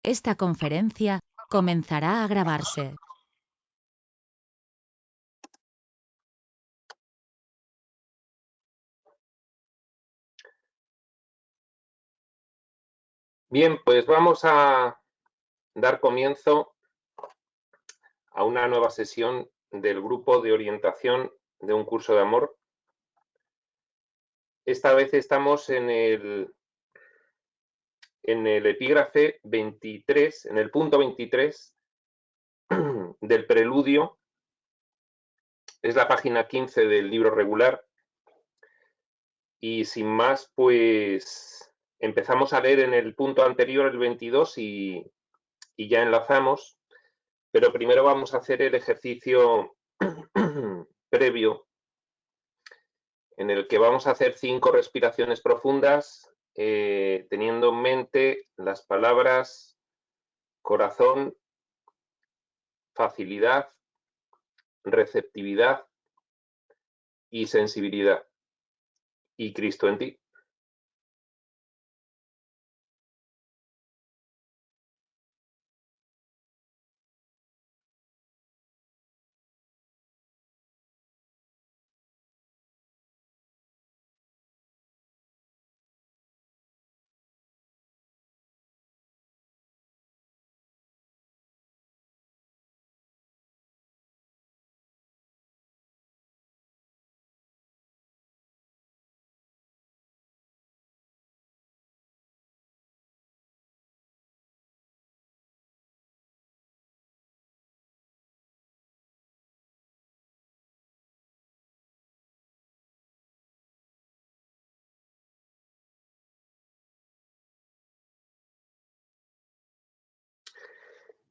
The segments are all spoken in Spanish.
Esta conferencia comenzará a grabarse. Bien, pues vamos a dar comienzo a una nueva sesión del grupo de orientación de un curso de amor. Esta vez estamos en el epígrafe 23, en el punto 23 del preludio. Es la página 15 del libro regular. Y sin más, pues empezamos a leer en el punto anterior, el 22, y ya enlazamos. Pero primero vamos a hacer el ejercicio previo, en el que vamos a hacer 5 respiraciones profundas, teniendo en mente las palabras corazón, facilidad, receptividad y sensibilidad. Y Cristo en ti.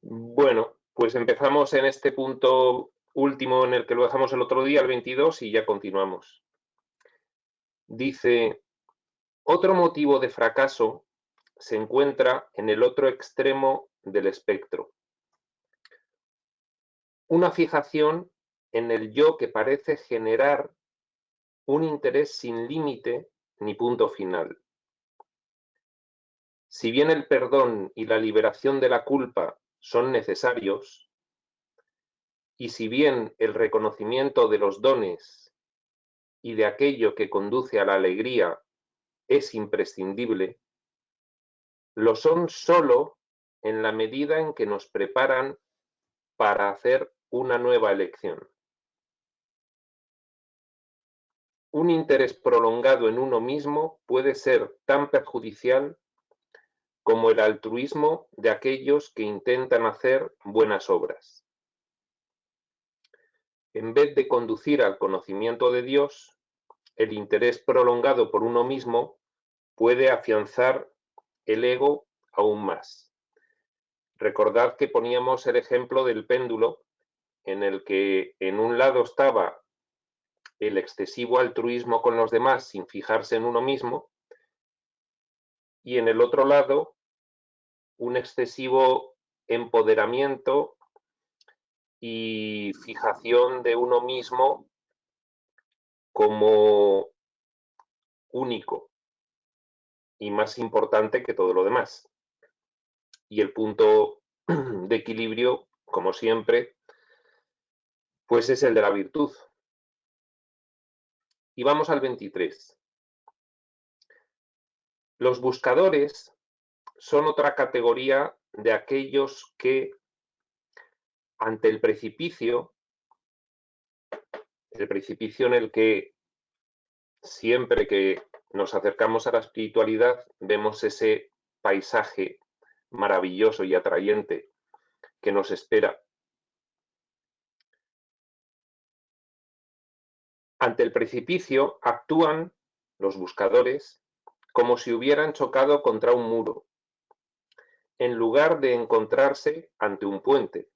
Bueno, pues empezamos en este punto último en el que lo dejamos el otro día, el 22, y ya continuamos. Dice, otro motivo de fracaso se encuentra en el otro extremo del espectro. Una fijación en el yo que parece generar un interés sin límite ni punto final. Si bien el perdón y la liberación de la culpa son necesarios, y si bien el reconocimiento de los dones y de aquello que conduce a la alegría es imprescindible, lo son solo en la medida en que nos preparan para hacer una nueva elección. Un interés prolongado en uno mismo puede ser tan perjudicial como el altruismo de aquellos que intentan hacer buenas obras. En vez de conducir al conocimiento de Dios, el interés prolongado por uno mismo puede afianzar el ego aún más. Recordad que poníamos el ejemplo del péndulo, en el que en un lado estaba el excesivo altruismo con los demás sin fijarse en uno mismo, y en el otro lado un excesivo empoderamiento y fijación de uno mismo como único y más importante que todo lo demás. Y el punto de equilibrio, como siempre, pues es el de la virtud. Y vamos al 23. Los buscadores son otra categoría de aquellos que, ante el precipicio en el que siempre que nos acercamos a la espiritualidad vemos ese paisaje maravilloso y atrayente que nos espera. Ante el precipicio actúan los buscadores como si hubieran chocado contra un muro, en lugar de encontrarse ante un puente.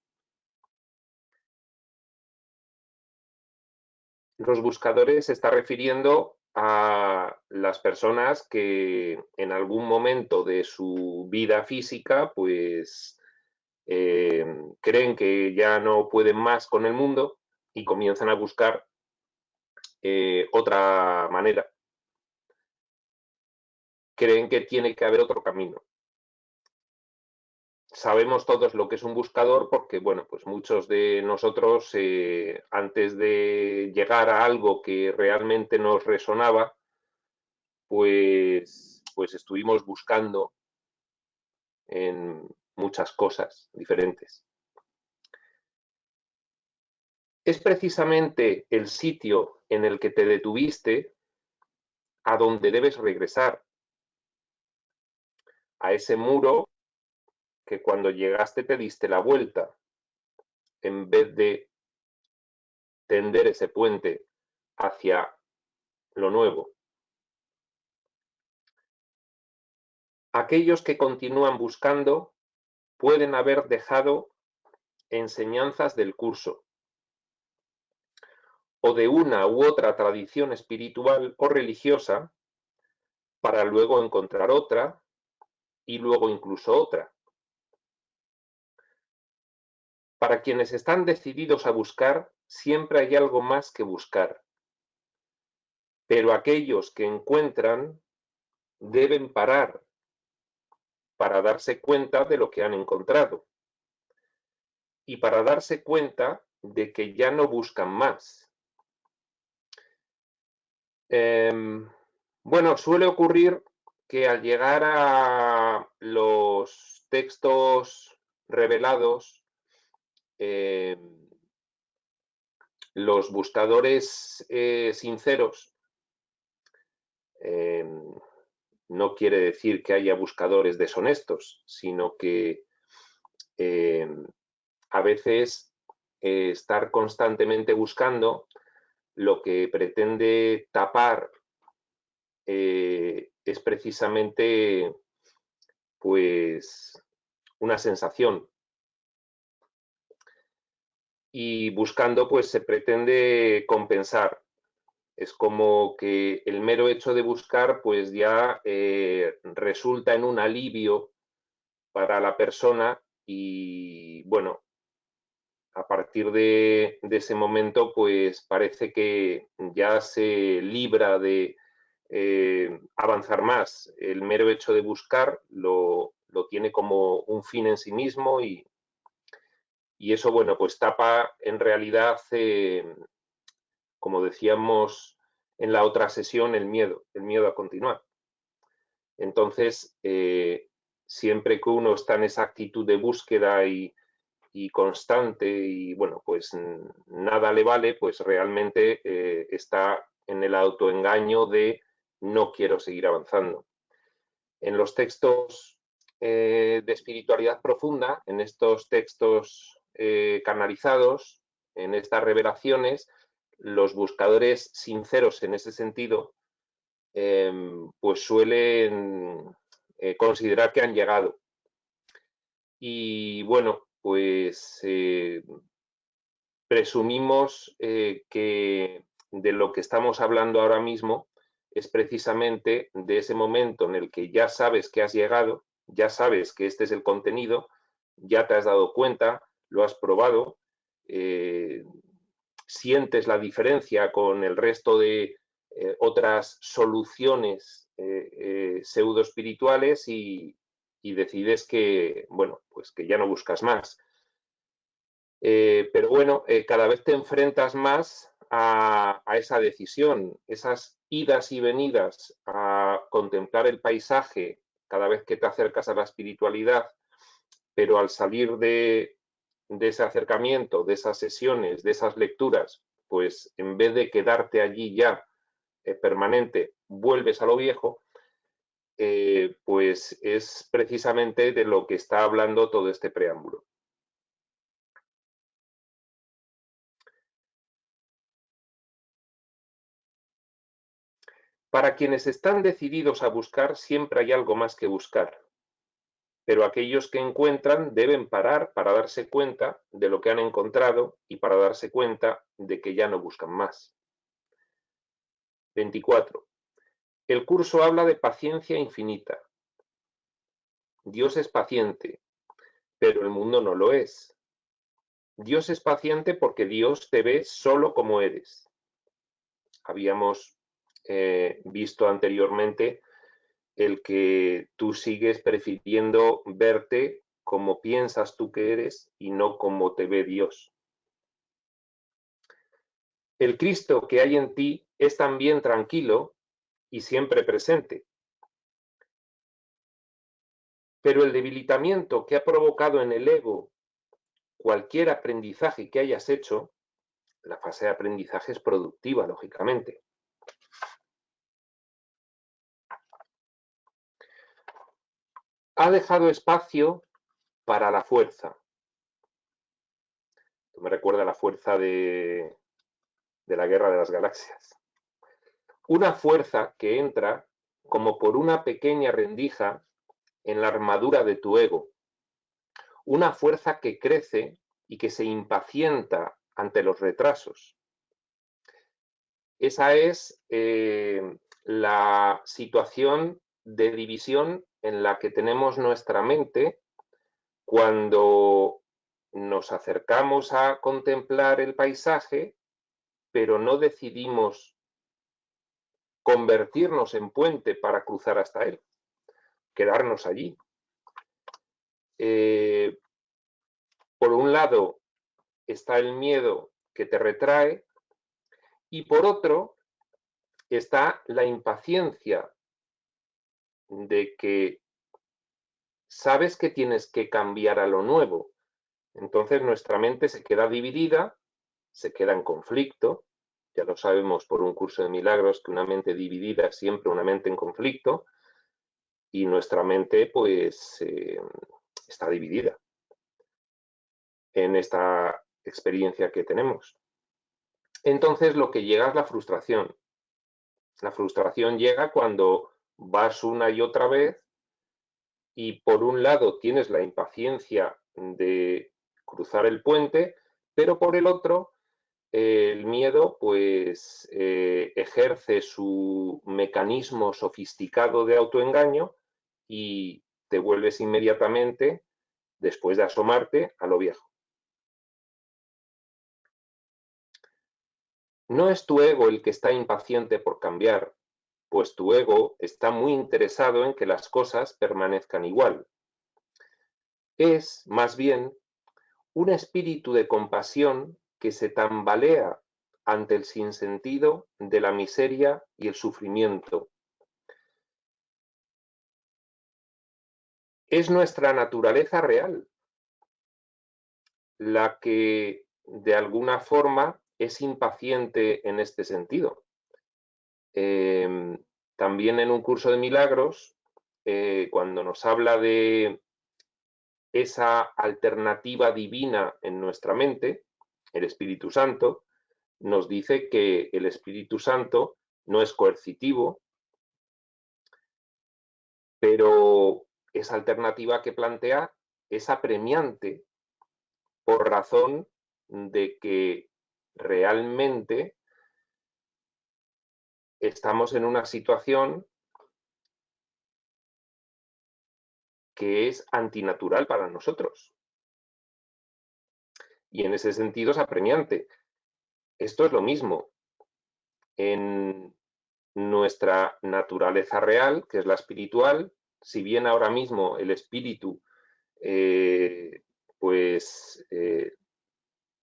Los buscadores se está refiriendo a las personas que en algún momento de su vida física pues creen que ya no pueden más con el mundo y comienzan a buscar otra manera. Creen que tiene que haber otro camino. sabemos todos lo que es un buscador porque, bueno, pues muchos de nosotros, antes de llegar a algo que realmente nos resonaba, pues estuvimos buscando en muchas cosas diferentes. Es precisamente el sitio en el que te detuviste a donde debes regresar, a ese muro que cuando llegaste te diste la vuelta, en vez de tender ese puente hacia lo nuevo. Aquellos que continúan buscando pueden haber dejado enseñanzas del curso o de una u otra tradición espiritual o religiosa para luego encontrar otra y luego incluso otra. Para quienes están decididos a buscar, siempre hay algo más que buscar. Pero aquellos que encuentran deben parar para darse cuenta de lo que han encontrado y para darse cuenta de que ya no buscan más. Bueno, suele ocurrir que al llegar a los textos revelados, los buscadores sinceros, no quiere decir que haya buscadores deshonestos, sino que a veces estar constantemente buscando lo que pretende tapar es precisamente pues una sensación. Y buscando pues se pretende compensar. Es como que el mero hecho de buscar pues ya resulta en un alivio para la persona y bueno, a partir de ese momento pues parece que ya se libra de avanzar más. El mero hecho de buscar lo tiene como un fin en sí mismo y eso, bueno, pues tapa en realidad, como decíamos en la otra sesión, el miedo a continuar. Entonces, siempre que uno está en esa actitud de búsqueda y constante y, bueno, pues nada le vale, pues realmente está en el autoengaño de no quiero seguir avanzando. En los textos de espiritualidad profunda, en estos textos canalizados, en estas revelaciones, los buscadores sinceros en ese sentido, pues suelen considerar que han llegado. Y bueno, pues presumimos que de lo que estamos hablando ahora mismo es precisamente de ese momento en el que ya sabes que has llegado, ya sabes que este es el contenido, ya te has dado cuenta, lo has probado, sientes la diferencia con el resto de otras soluciones pseudo espirituales y decides que, bueno, pues que ya no buscas más. Pero bueno, cada vez te enfrentas más a esa decisión, esas idas y venidas a contemplar el paisaje cada vez que te acercas a la espiritualidad, pero al salir de ese acercamiento, de esas sesiones, de esas lecturas, pues en vez de quedarte allí ya permanente, vuelves a lo viejo, pues es precisamente de lo que está hablando todo este preámbulo. Para quienes están decididos a buscar, siempre hay algo más que buscar. Pero aquellos que encuentran deben parar para darse cuenta de lo que han encontrado y para darse cuenta de que ya no buscan más. 24. El curso habla de paciencia infinita. Dios es paciente, pero el mundo no lo es. Dios es paciente porque Dios te ve solo como eres. Habíamos visto anteriormente el que tú sigues prefiriendo verte como piensas tú que eres y no como te ve Dios. El Cristo que hay en ti es también tranquilo y siempre presente. Pero el debilitamiento que ha provocado en el ego cualquier aprendizaje que hayas hecho, la fase de aprendizaje es productiva, lógicamente. Ha dejado espacio para la fuerza. Esto me recuerda a la fuerza de la Guerra de las Galaxias. Una fuerza que entra como por una pequeña rendija en la armadura de tu ego. Una fuerza que crece y que se impacienta ante los retrasos. Esa es la situación de división en la que tenemos nuestra mente cuando nos acercamos a contemplar el paisaje, pero no decidimos convertirnos en puente para cruzar hasta él, quedarnos allí. Por un lado está el miedo que te retrae y por otro está la impaciencia de que sabes que tienes que cambiar a lo nuevo. Entonces nuestra mente se queda dividida, se queda en conflicto. Ya lo sabemos por un curso de milagros que una mente dividida es siempre una mente en conflicto y nuestra mente pues está dividida en esta experiencia que tenemos. Entonces lo que llega es la frustración. La frustración llega cuando vas una y otra vez y por un lado tienes la impaciencia de cruzar el puente, pero por el otro el miedo pues ejerce su mecanismo sofisticado de autoengaño y te vuelves inmediatamente, después de asomarte, a lo viejo. No es tu ego el que está impaciente por cambiar, pues tu ego está muy interesado en que las cosas permanezcan igual. Es, más bien, un espíritu de compasión que se tambalea ante el sinsentido de la miseria y el sufrimiento. Es nuestra naturaleza real la que, de alguna forma, es impaciente en este sentido. También en un curso de milagros, cuando nos habla de esa alternativa divina en nuestra mente, el Espíritu Santo, nos dice que el Espíritu Santo no es coercitivo, pero esa alternativa que plantea es apremiante por razón de que realmente estamos en una situación que es antinatural para nosotros. Y en ese sentido es apremiante. Esto es lo mismo. En nuestra naturaleza real, que es la espiritual, si bien ahora mismo el espíritu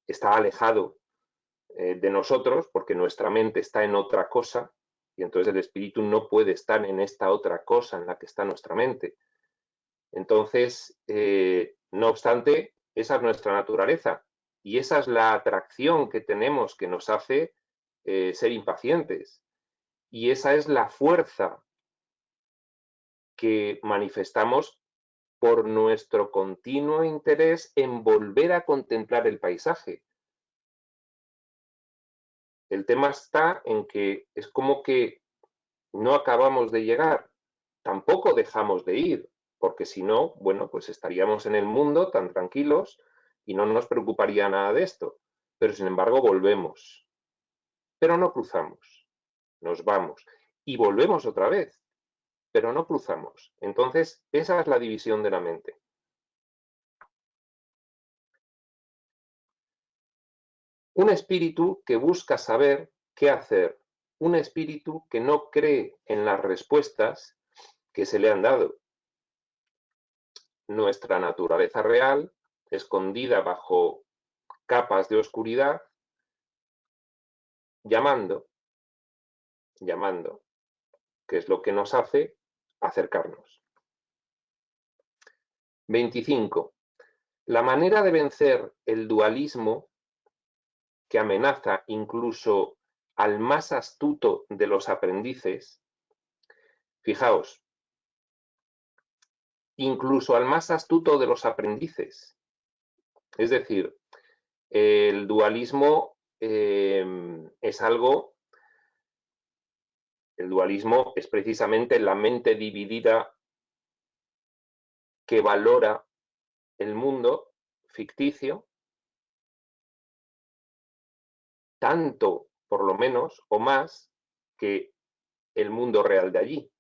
está alejado de nosotros porque nuestra mente está en otra cosa y entonces el espíritu no puede estar en esta otra cosa en la que está nuestra mente. Entonces, no obstante, esa es nuestra naturaleza y esa es la atracción que tenemos que nos hace ser impacientes. Y esa es la fuerza que manifestamos por nuestro continuo interés en volver a contemplar el paisaje. El tema está en que es como que no acabamos de llegar, tampoco dejamos de ir, porque si no, bueno, pues estaríamos en el mundo tan tranquilos y no nos preocuparía nada de esto. Pero sin embargo volvemos. Pero no cruzamos, nos vamos y volvemos otra vez, pero no cruzamos. Entonces, esa es la división de la mente. Un espíritu que busca saber qué hacer. Un espíritu que no cree en las respuestas que se le han dado. nuestra naturaleza real, escondida bajo capas de oscuridad, llamando, que es lo que nos hace acercarnos. 25. La manera de vencer el dualismo que amenaza incluso al más astuto de los aprendices, fijaos, incluso al más astuto de los aprendices. Es decir, el dualismo es algo, el dualismo es precisamente la mente dividida que valora el mundo ficticio tanto, por lo menos, o más, que el mundo real de allí.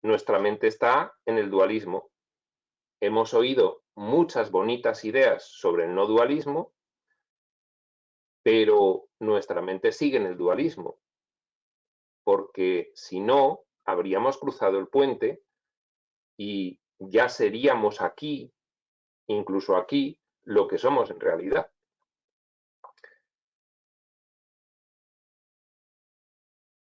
Nuestra mente está en el dualismo. Hemos oído muchas bonitas ideas sobre el no dualismo, pero nuestra mente sigue en el dualismo, porque si no, habríamos cruzado el puente y ya seríamos aquí, incluso aquí, lo que somos en realidad.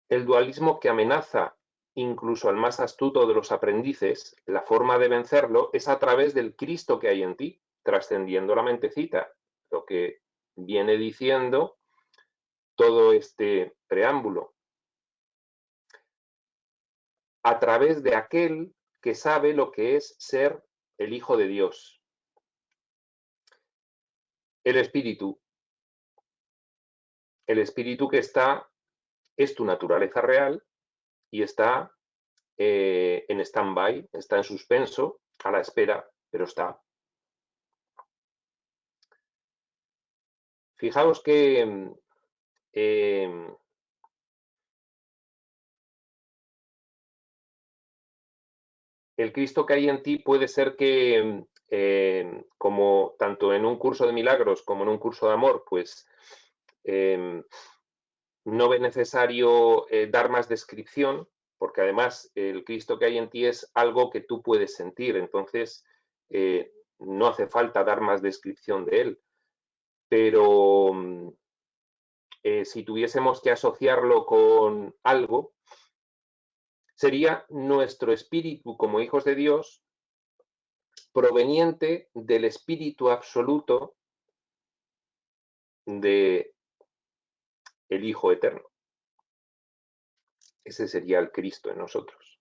El dualismo que amenaza incluso al más astuto de los aprendices, la forma de vencerlo es a través del Cristo que hay en ti, trascendiendo la mentecita, lo que viene diciendo todo este preámbulo. A través de aquel que sabe lo que es ser el Hijo de Dios. El Espíritu que está, es tu naturaleza real y está en stand-by, está en suspenso, a la espera, pero está. Fijaos que el Cristo que hay en ti puede ser que, como tanto en un curso de milagros como en un curso de amor, pues no ve necesario dar más descripción, porque además el Cristo que hay en ti es algo que tú puedes sentir, entonces no hace falta dar más descripción de él. Pero si tuviésemos que asociarlo con algo, sería nuestro espíritu como hijos de Dios, proveniente del espíritu absoluto de el Hijo Eterno. Ese sería el Cristo en nosotros.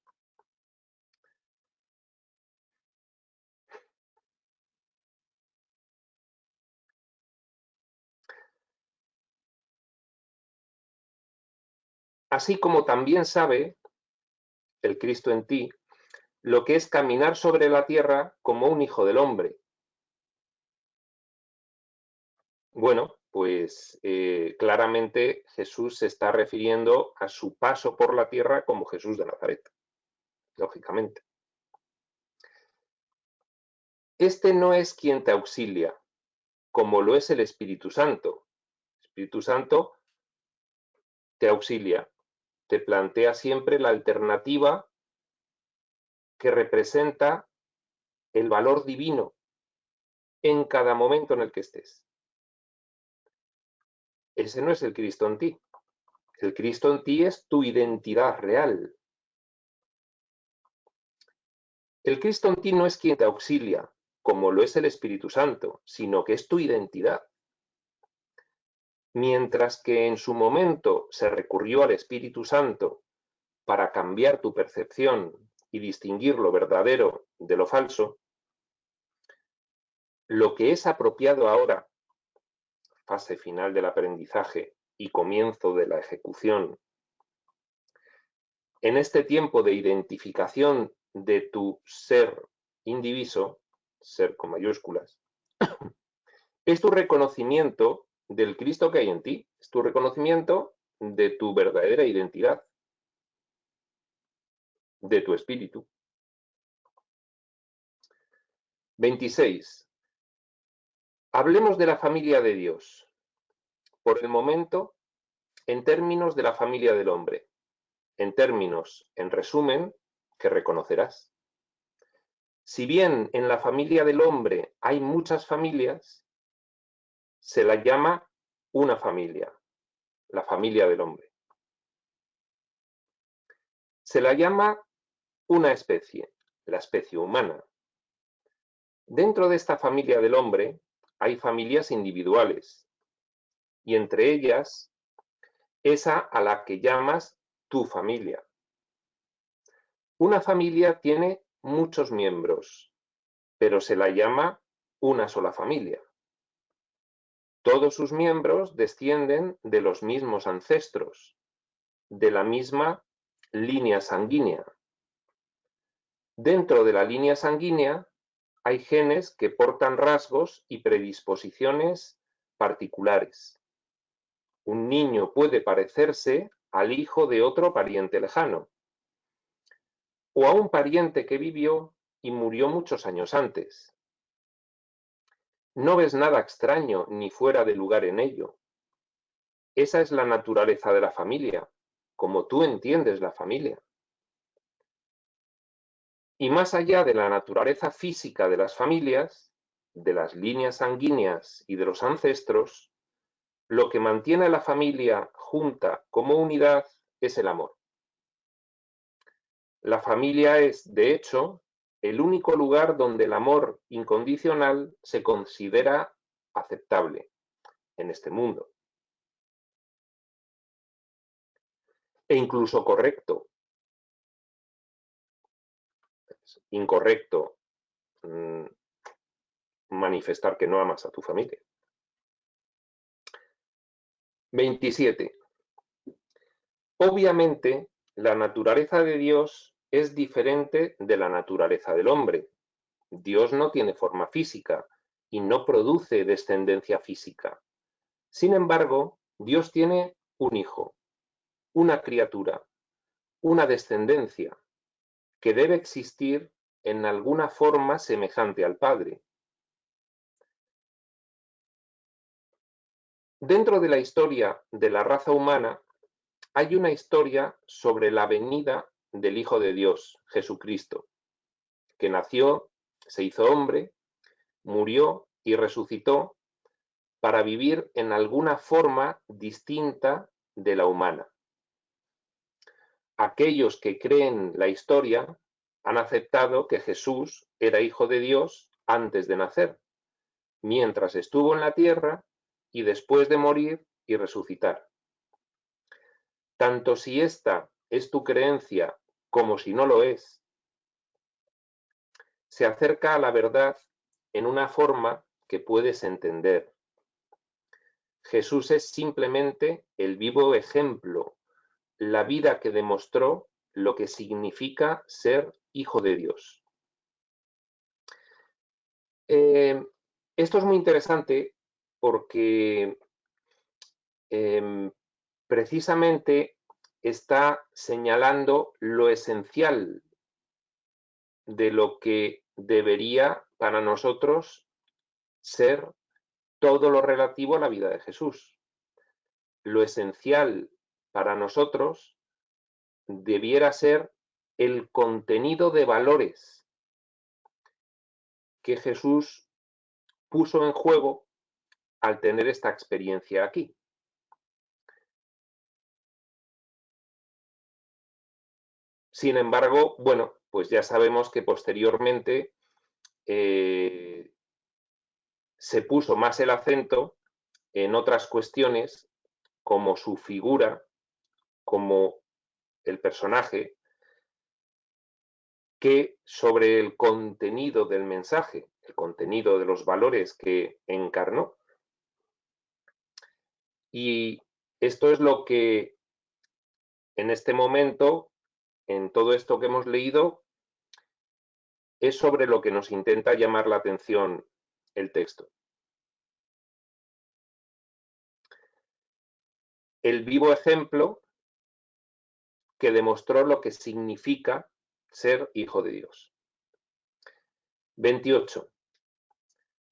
Así como también sabe el Cristo en ti lo que es caminar sobre la tierra como un hijo del hombre. Bueno, pues claramente Jesús se está refiriendo a su paso por la tierra como Jesús de Nazaret, lógicamente. Este no es quien te auxilia, como lo es el Espíritu Santo. El Espíritu Santo te auxilia, te plantea siempre la alternativa que representa el valor divino en cada momento en el que estés. Ese no es el Cristo en ti. El Cristo en ti es tu identidad real. El Cristo en ti no es quien te auxilia, como lo es el Espíritu Santo, sino que es tu identidad. Mientras que en su momento se recurrió al Espíritu Santo para cambiar tu percepción y distinguir lo verdadero de lo falso, lo que es apropiado ahora, fase final del aprendizaje y comienzo de la ejecución, en este tiempo de identificación de tu ser indiviso, ser con mayúsculas, es tu reconocimiento del Cristo que hay en ti, es tu reconocimiento de tu verdadera identidad, de tu espíritu. 26. Hablemos de la familia de Dios, por el momento, en términos de la familia del hombre. en términos, en resumen, que reconocerás. Si bien en la familia del hombre hay muchas familias, se la llama una familia, la familia del hombre. Se la llama una especie, la especie humana. Dentro de esta familia del hombre hay familias individuales, y entre ellas esa a la que llamas tu familia. Una familia tiene muchos miembros, pero se la llama una sola familia. Todos sus miembros descienden de los mismos ancestros, de la misma línea sanguínea. Dentro de la línea sanguínea hay genes que portan rasgos y predisposiciones particulares. Un niño puede parecerse al hijo de otro pariente lejano, o a un pariente que vivió y murió muchos años antes. No ves nada extraño ni fuera de lugar en ello. Esa es la naturaleza de la familia, como tú entiendes la familia. Y más allá de la naturaleza física de las familias, de las líneas sanguíneas y de los ancestros, lo que mantiene a la familia junta como unidad es el amor. La familia es, de hecho, el único lugar donde el amor incondicional se considera aceptable en este mundo. E incluso correcto. Es incorrecto manifestar que no amas a tu familia. 27. Obviamente, la naturaleza de Dios es diferente de la naturaleza del hombre. Dios no tiene forma física y no produce descendencia física. Sin embargo, Dios tiene un hijo, una criatura, una descendencia, que debe existir en alguna forma semejante al Padre. Dentro de la historia de la raza humana, hay una historia sobre la venida del Hijo de Dios, Jesucristo, que nació, se hizo hombre, murió y resucitó para vivir en alguna forma distinta de la humana. Aquellos que creen la historia han aceptado que Jesús era hijo de Dios antes de nacer, mientras estuvo en la tierra y después de morir y resucitar. Tanto si esta es tu creencia como si no lo es, se acerca a la verdad en una forma que puedes entender. Jesús es simplemente el vivo ejemplo, la vida que demostró lo que significa ser hijo de Dios. Esto es muy interesante porque precisamente está señalando lo esencial de lo que debería para nosotros ser todo lo relativo a la vida de Jesús. Lo esencial para nosotros debiera ser el contenido de valores que Jesús puso en juego al tener esta experiencia aquí. Sin embargo, bueno, pues ya sabemos que posteriormente se puso más el acento en otras cuestiones como su figura, como el personaje, que sobre el contenido del mensaje, el contenido de los valores que encarnó. Y esto es lo que en este momento, en todo esto que hemos leído, es sobre lo que nos intenta llamar la atención el texto. El vivo ejemplo que demostró lo que significa ser hijo de Dios. 28.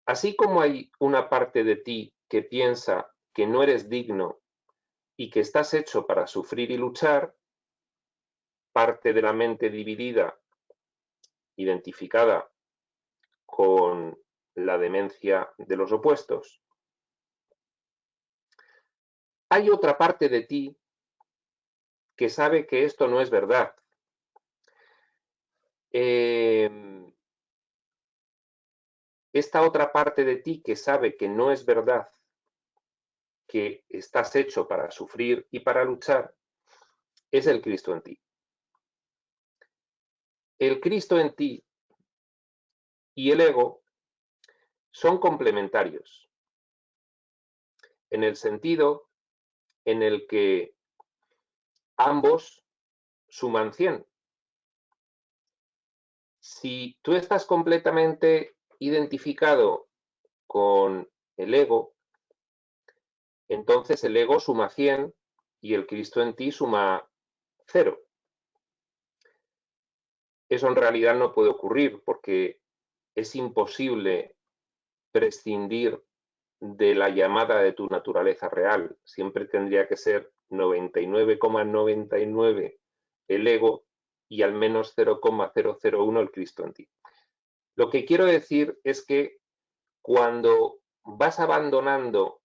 Así como hay una parte de ti que piensa que no eres digno y que estás hecho para sufrir y luchar, parte de la mente dividida, identificada con la demencia de los opuestos. Hay otra parte de ti que sabe que esto no es verdad. Esta otra parte de ti que sabe que no es verdad, que estás hecho para sufrir y para luchar, es el Cristo en ti. El Cristo en ti y el ego son complementarios, en el sentido en el que ambos suman 100. Si tú estás completamente identificado con el ego, entonces el ego suma 100 y el Cristo en ti suma 0. Eso en realidad no puede ocurrir porque es imposible prescindir de la llamada de tu naturaleza real. Siempre tendría que ser 99,99 el ego y al menos 0,001 el Cristo en ti. Lo que quiero decir es que cuando vas abandonando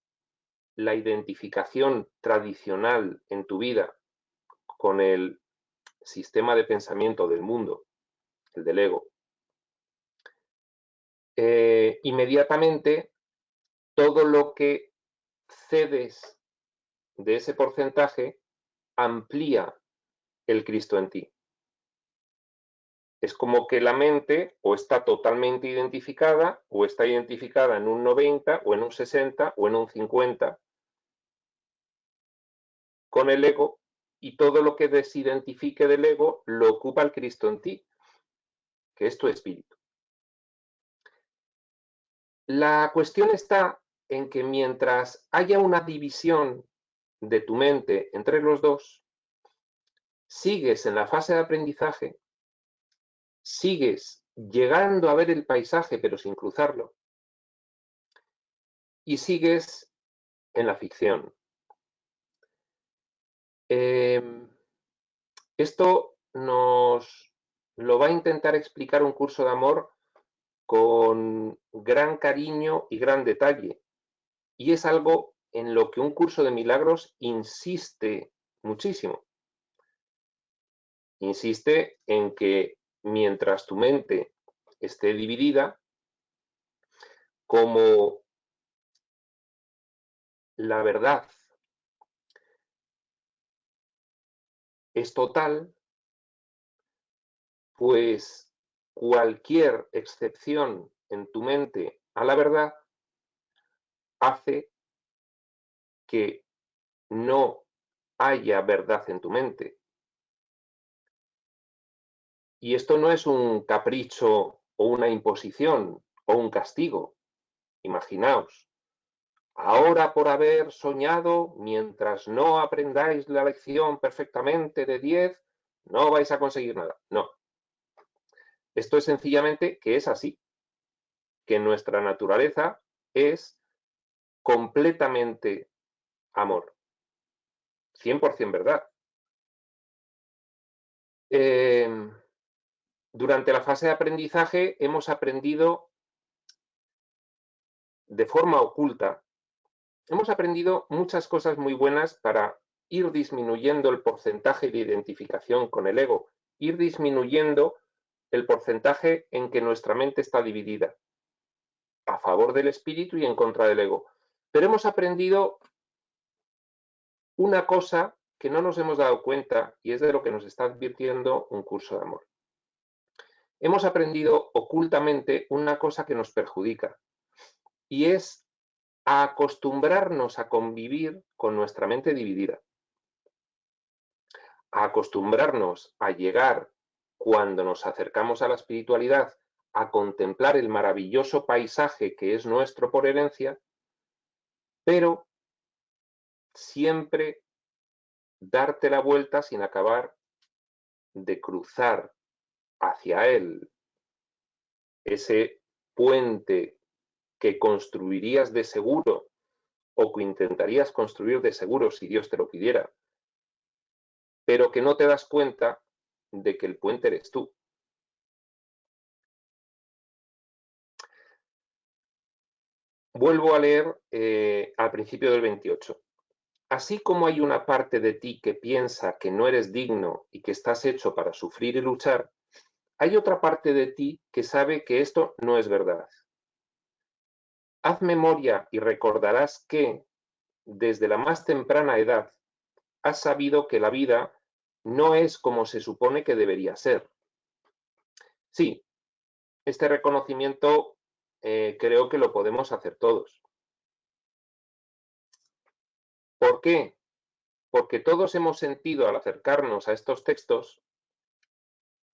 la identificación tradicional en tu vida con el sistema de pensamiento del mundo, el del ego, inmediatamente todo lo que cedes de ese porcentaje amplía el Cristo en ti. Es como que la mente o está totalmente identificada o está identificada en un 90 o en un 60 o en un 50 con el ego, y todo lo que desidentifique del ego lo ocupa el Cristo en ti, que es tu espíritu. La cuestión está en que mientras haya una división de tu mente entre los dos, sigues en la fase de aprendizaje, sigues llegando a ver el paisaje pero sin cruzarlo, y sigues en la ficción. Esto nos lo va a intentar explicar un curso de amor con gran cariño y gran detalle. Y es algo en lo que un curso de milagros insiste muchísimo. Insiste en que mientras tu mente esté dividida, como la verdad es total, pues cualquier excepción en tu mente a la verdad hace que no haya verdad en tu mente. Y esto no es un capricho o una imposición o un castigo. Imaginaos, ahora por haber soñado, mientras no aprendáis la lección perfectamente de 10, no vais a conseguir nada. No. Esto es sencillamente que es así, que nuestra naturaleza es completamente amor. 100% verdad. Durante la fase de aprendizaje hemos aprendido de forma oculta, hemos aprendido muchas cosas muy buenas para ir disminuyendo el porcentaje de identificación con el ego, ir disminuyendo el porcentaje en que nuestra mente está dividida, a favor del espíritu y en contra del ego. Pero hemos aprendido una cosa que no nos hemos dado cuenta y es de lo que nos está advirtiendo un curso de amor. Hemos aprendido ocultamente una cosa que nos perjudica y es a acostumbrarnos a convivir con nuestra mente dividida, a acostumbrarnos a llegar cuando nos acercamos a la espiritualidad a contemplar el maravilloso paisaje que es nuestro por herencia, pero siempre darte la vuelta sin acabar de cruzar hacia él ese puente que construirías de seguro o que intentarías construir de seguro si Dios te lo pidiera, pero que no te das cuenta de que el puente eres tú. Vuelvo a leer al principio del 28. Así como hay una parte de ti que piensa que no eres digno y que estás hecho para sufrir y luchar, hay otra parte de ti que sabe que esto no es verdad. Haz memoria y recordarás que, desde la más temprana edad, has sabido que la vida no es como se supone que debería ser. Sí, este reconocimiento creo que lo podemos hacer todos. ¿Por qué? Porque todos hemos sentido al acercarnos a estos textos,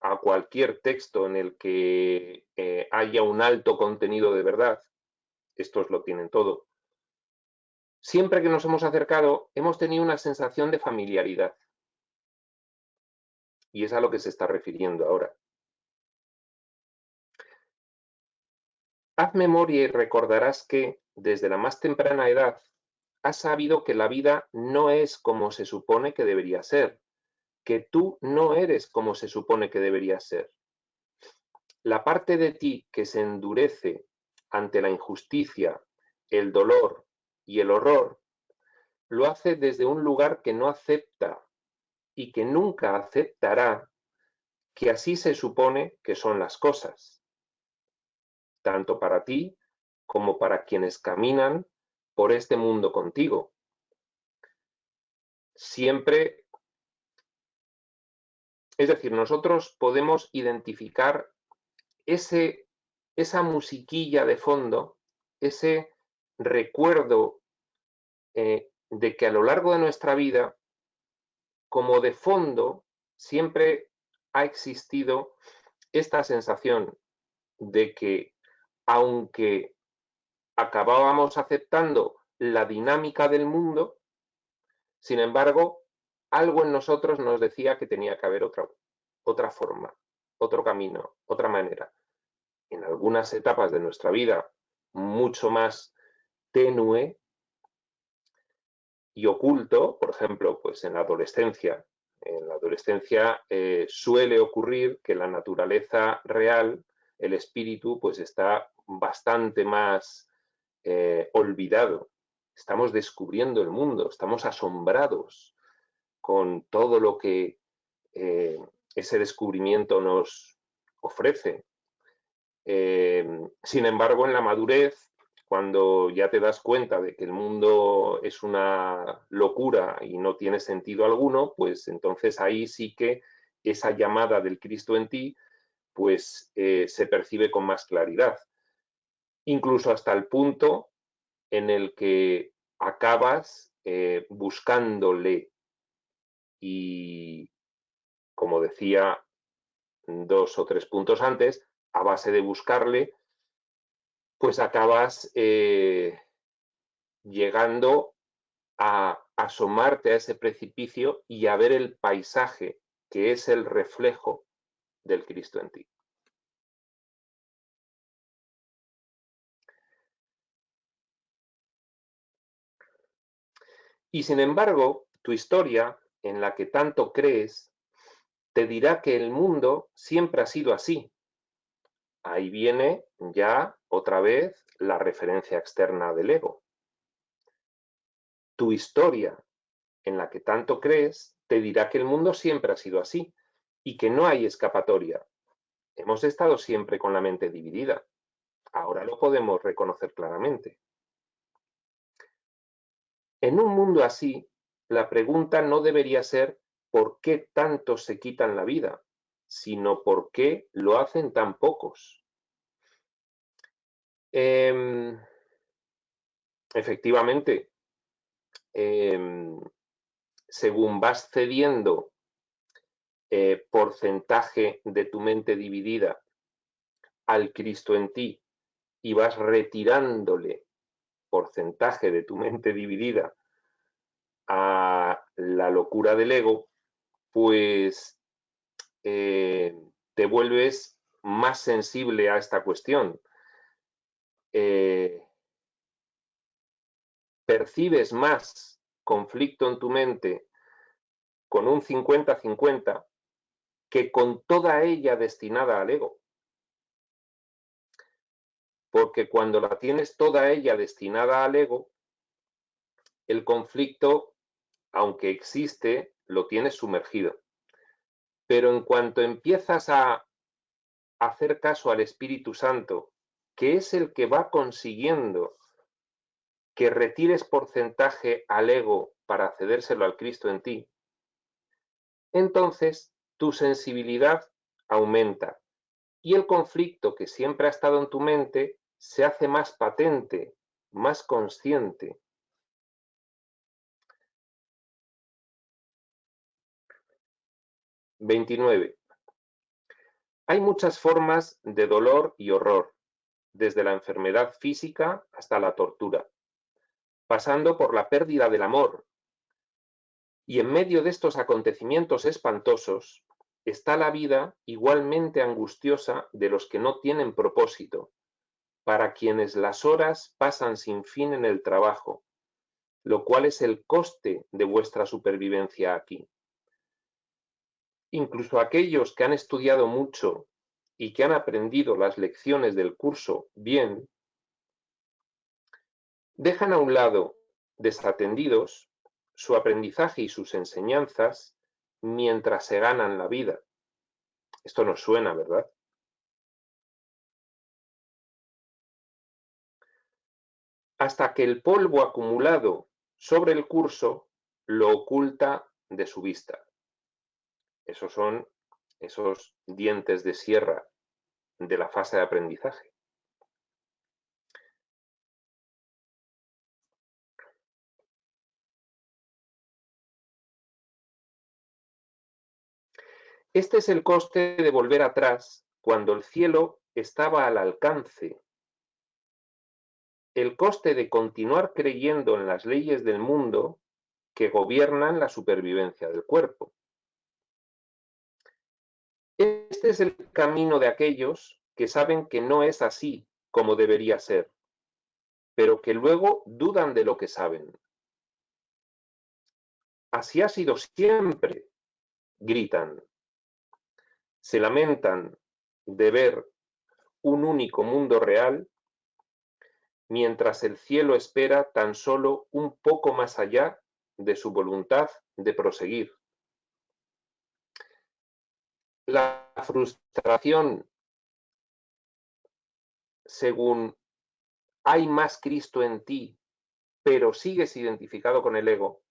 a cualquier texto en el que haya un alto contenido de verdad, estos lo tienen todo, siempre que nos hemos acercado hemos tenido una sensación de familiaridad. Y es a lo que se está refiriendo ahora. Haz memoria y recordarás que, desde la más temprana edad, has sabido que la vida no es como se supone que debería ser, que tú no eres como se supone que debería ser. La parte de ti que se endurece ante la injusticia, el dolor y el horror, lo hace desde un lugar que no acepta y que nunca aceptará que así se supone que son las cosas, tanto para ti como para quienes caminan por este mundo contigo. Siempre, es decir, nosotros podemos identificar esa musiquilla de fondo, ese recuerdo de que a lo largo de nuestra vida, como de fondo, siempre ha existido esta sensación de que, aunque acabábamos aceptando la dinámica del mundo, sin embargo, algo en nosotros nos decía que tenía que haber otra forma, otro camino, otra manera. En algunas etapas de nuestra vida, mucho más tenue y oculto, por ejemplo, pues en la adolescencia. En la adolescencia suele ocurrir que la naturaleza real, el espíritu, pues está bastante más olvidado. Estamos descubriendo el mundo, estamos asombrados con todo lo que ese descubrimiento nos ofrece. Sin embargo, en la madurez, cuando ya te das cuenta de que el mundo es una locura y no tiene sentido alguno, pues entonces ahí sí que esa llamada del Cristo en ti, pues se percibe con más claridad. Incluso hasta el punto en el que acabas buscándole y, como decía 2 o 3 puntos antes, a base de buscarle, pues acabas llegando a asomarte a ese precipicio y a ver el paisaje que es el reflejo del Cristo en ti. Y sin embargo, tu historia, en la que tanto crees, te dirá que el mundo siempre ha sido así. Ahí viene ya otra vez la referencia externa del ego. Tu historia, en la que tanto crees, te dirá que el mundo siempre ha sido así y que no hay escapatoria. Hemos estado siempre con la mente dividida. Ahora lo podemos reconocer claramente. En un mundo así, la pregunta no debería ser ¿por qué tantos se quitan la vida?, sino ¿por qué lo hacen tan pocos? Efectivamente, según vas cediendo porcentaje de tu mente dividida al Cristo en ti y vas retirándole porcentaje de tu mente dividida a la locura del ego, pues te vuelves más sensible a esta cuestión. Percibes más conflicto en tu mente con un 50-50 que con toda ella destinada al ego. Porque cuando la tienes toda ella destinada al ego, el conflicto, aunque existe, lo tienes sumergido. Pero en cuanto empiezas a hacer caso al Espíritu Santo, que es el que va consiguiendo que retires porcentaje al ego para cedérselo al Cristo en ti, entonces tu sensibilidad aumenta y el conflicto que siempre ha estado en tu mente se hace más patente, más consciente. (29) Hay muchas formas de dolor y horror, desde la enfermedad física hasta la tortura, pasando por la pérdida del amor. Y en medio de estos acontecimientos espantosos está la vida igualmente angustiosa de los que no tienen propósito, para quienes las horas pasan sin fin en el trabajo, lo cual es el coste de vuestra supervivencia aquí. Incluso aquellos que han estudiado mucho y que han aprendido las lecciones del curso bien, dejan a un lado, desatendidos, su aprendizaje y sus enseñanzas mientras se ganan la vida. Esto nos suena, ¿verdad? Hasta que el polvo acumulado sobre el curso lo oculta de su vista. Esos son esos dientes de sierra de la fase de aprendizaje. Este es el coste de volver atrás cuando el cielo estaba al alcance. El coste de continuar creyendo en las leyes del mundo que gobiernan la supervivencia del cuerpo. Este es el camino de aquellos que saben que no es así como debería ser, pero que luego dudan de lo que saben. Así ha sido siempre, gritan. Se lamentan de ver un único mundo real, mientras el cielo espera tan solo un poco más allá de su voluntad de proseguir. La frustración, según hay más Cristo en ti, pero sigues identificado con el ego,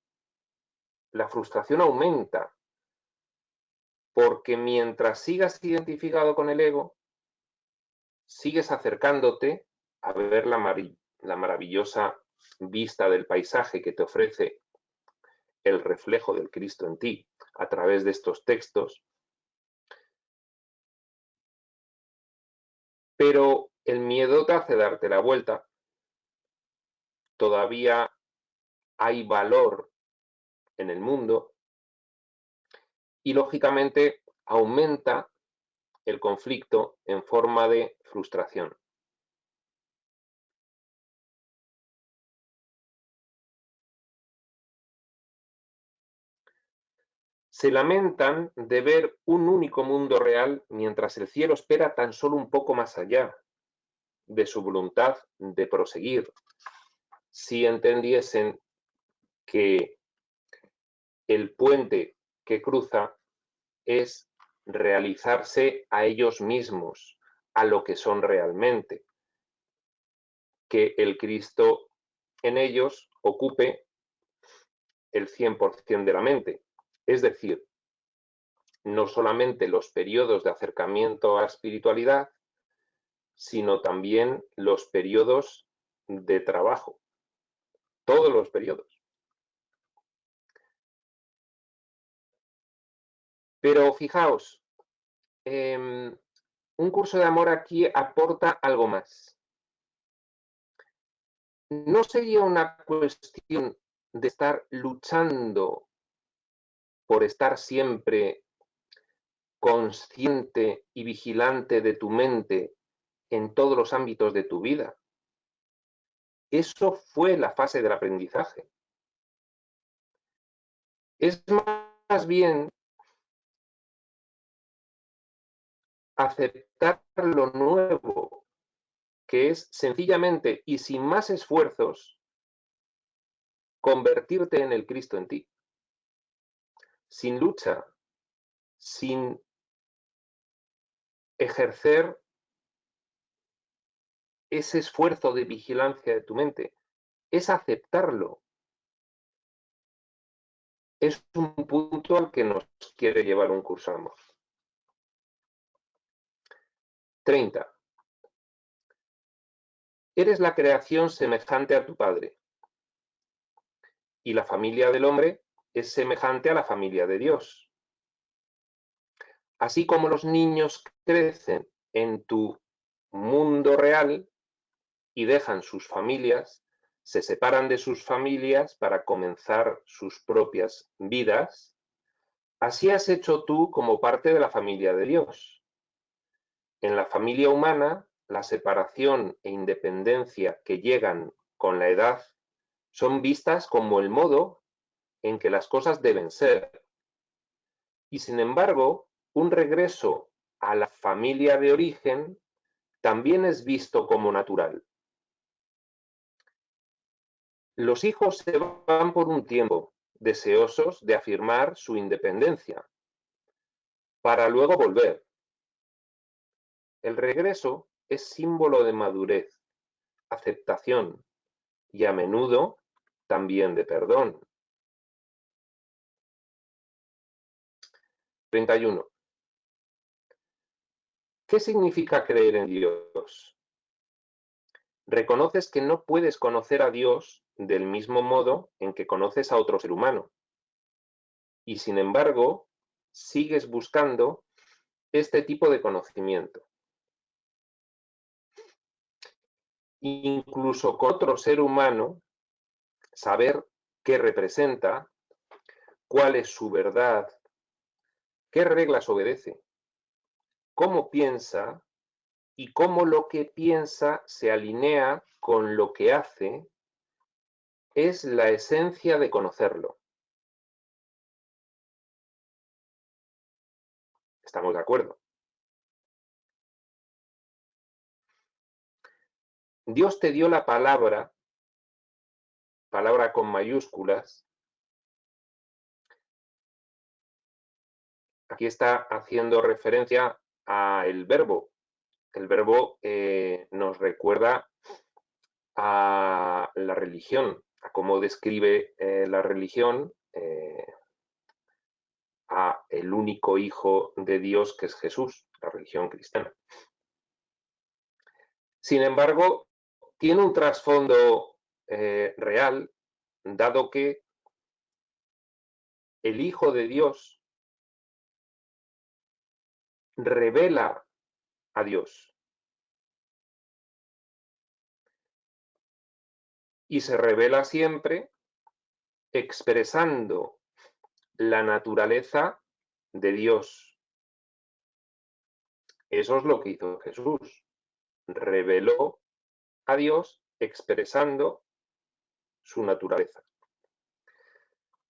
la frustración aumenta, porque mientras sigas identificado con el ego, sigues acercándote a ver la maravillosa vista del paisaje que te ofrece el reflejo del Cristo en ti a través de estos textos, pero el miedo te hace darte la vuelta. Todavía hay valor en el mundo y lógicamente aumenta el conflicto en forma de frustración. Se lamentan de ver un único mundo real mientras el cielo espera tan solo un poco más allá de su voluntad de proseguir, si entendiesen que el puente que cruza es realizarse a ellos mismos, a lo que son realmente, que el Cristo en ellos ocupe el 100% de la mente, es decir, no solamente los periodos de acercamiento a la espiritualidad, sino también los periodos de trabajo, todos los periodos. Pero fijaos, un curso de amor aquí aporta algo más. No sería una cuestión de estar luchando por estar siempre consciente y vigilante de tu mente en todos los ámbitos de tu vida. Eso fue la fase del aprendizaje. Es más bien aceptar lo nuevo, que es sencillamente y sin más esfuerzos, convertirte en el Cristo en ti. Sin lucha, sin ejercer ese esfuerzo de vigilancia de tu mente, es aceptarlo. Es un punto al que nos quiere llevar un curso de amor. 30. Eres la creación semejante a tu Padre, y la familia del hombre es semejante a la familia de Dios. Así como los niños crecen en tu mundo real y dejan sus familias, se separan de sus familias para comenzar sus propias vidas, así has hecho tú como parte de la familia de Dios. En la familia humana, la separación e independencia que llegan con la edad son vistas como el modo en que las cosas deben ser. Y sin embargo, un regreso a la familia de origen también es visto como natural. Los hijos se van por un tiempo, deseosos de afirmar su independencia, para luego volver. El regreso es símbolo de madurez, aceptación y a menudo también de perdón. 31. ¿Qué significa creer en Dios? Reconoces que no puedes conocer a Dios del mismo modo en que conoces a otro ser humano. Y sin embargo, sigues buscando este tipo de conocimiento. Incluso con otro ser humano, saber qué representa, cuál es su verdad, qué reglas obedece, cómo piensa y cómo lo que piensa se alinea con lo que hace, es la esencia de conocerlo. ¿Estamos de acuerdo? Dios te dio la palabra con mayúsculas. Aquí está haciendo referencia al verbo. El verbo nos recuerda a la religión, a cómo describe la religión a el único Hijo de Dios que es Jesús, la religión cristiana. Sin embargo, tiene un trasfondo real, dado que el Hijo de Dios revela a Dios y se revela siempre expresando la naturaleza de Dios. Eso es lo que hizo Jesús. Reveló a Dios expresando su naturaleza.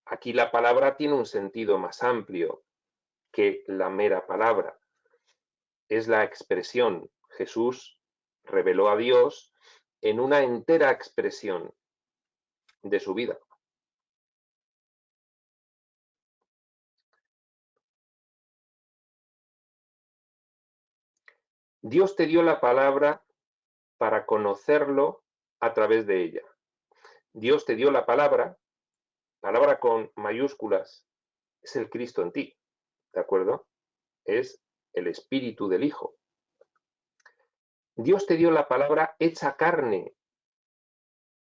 Aquí la palabra tiene un sentido más amplio que la mera palabra. Es la expresión. Jesús reveló a Dios en una entera expresión de su vida. Dios te dio la palabra para conocerlo a través de ella. Dios te dio la palabra con mayúsculas, es el Cristo en ti, ¿de acuerdo? Es el Espíritu del Hijo. Dios te dio la palabra hecha carne,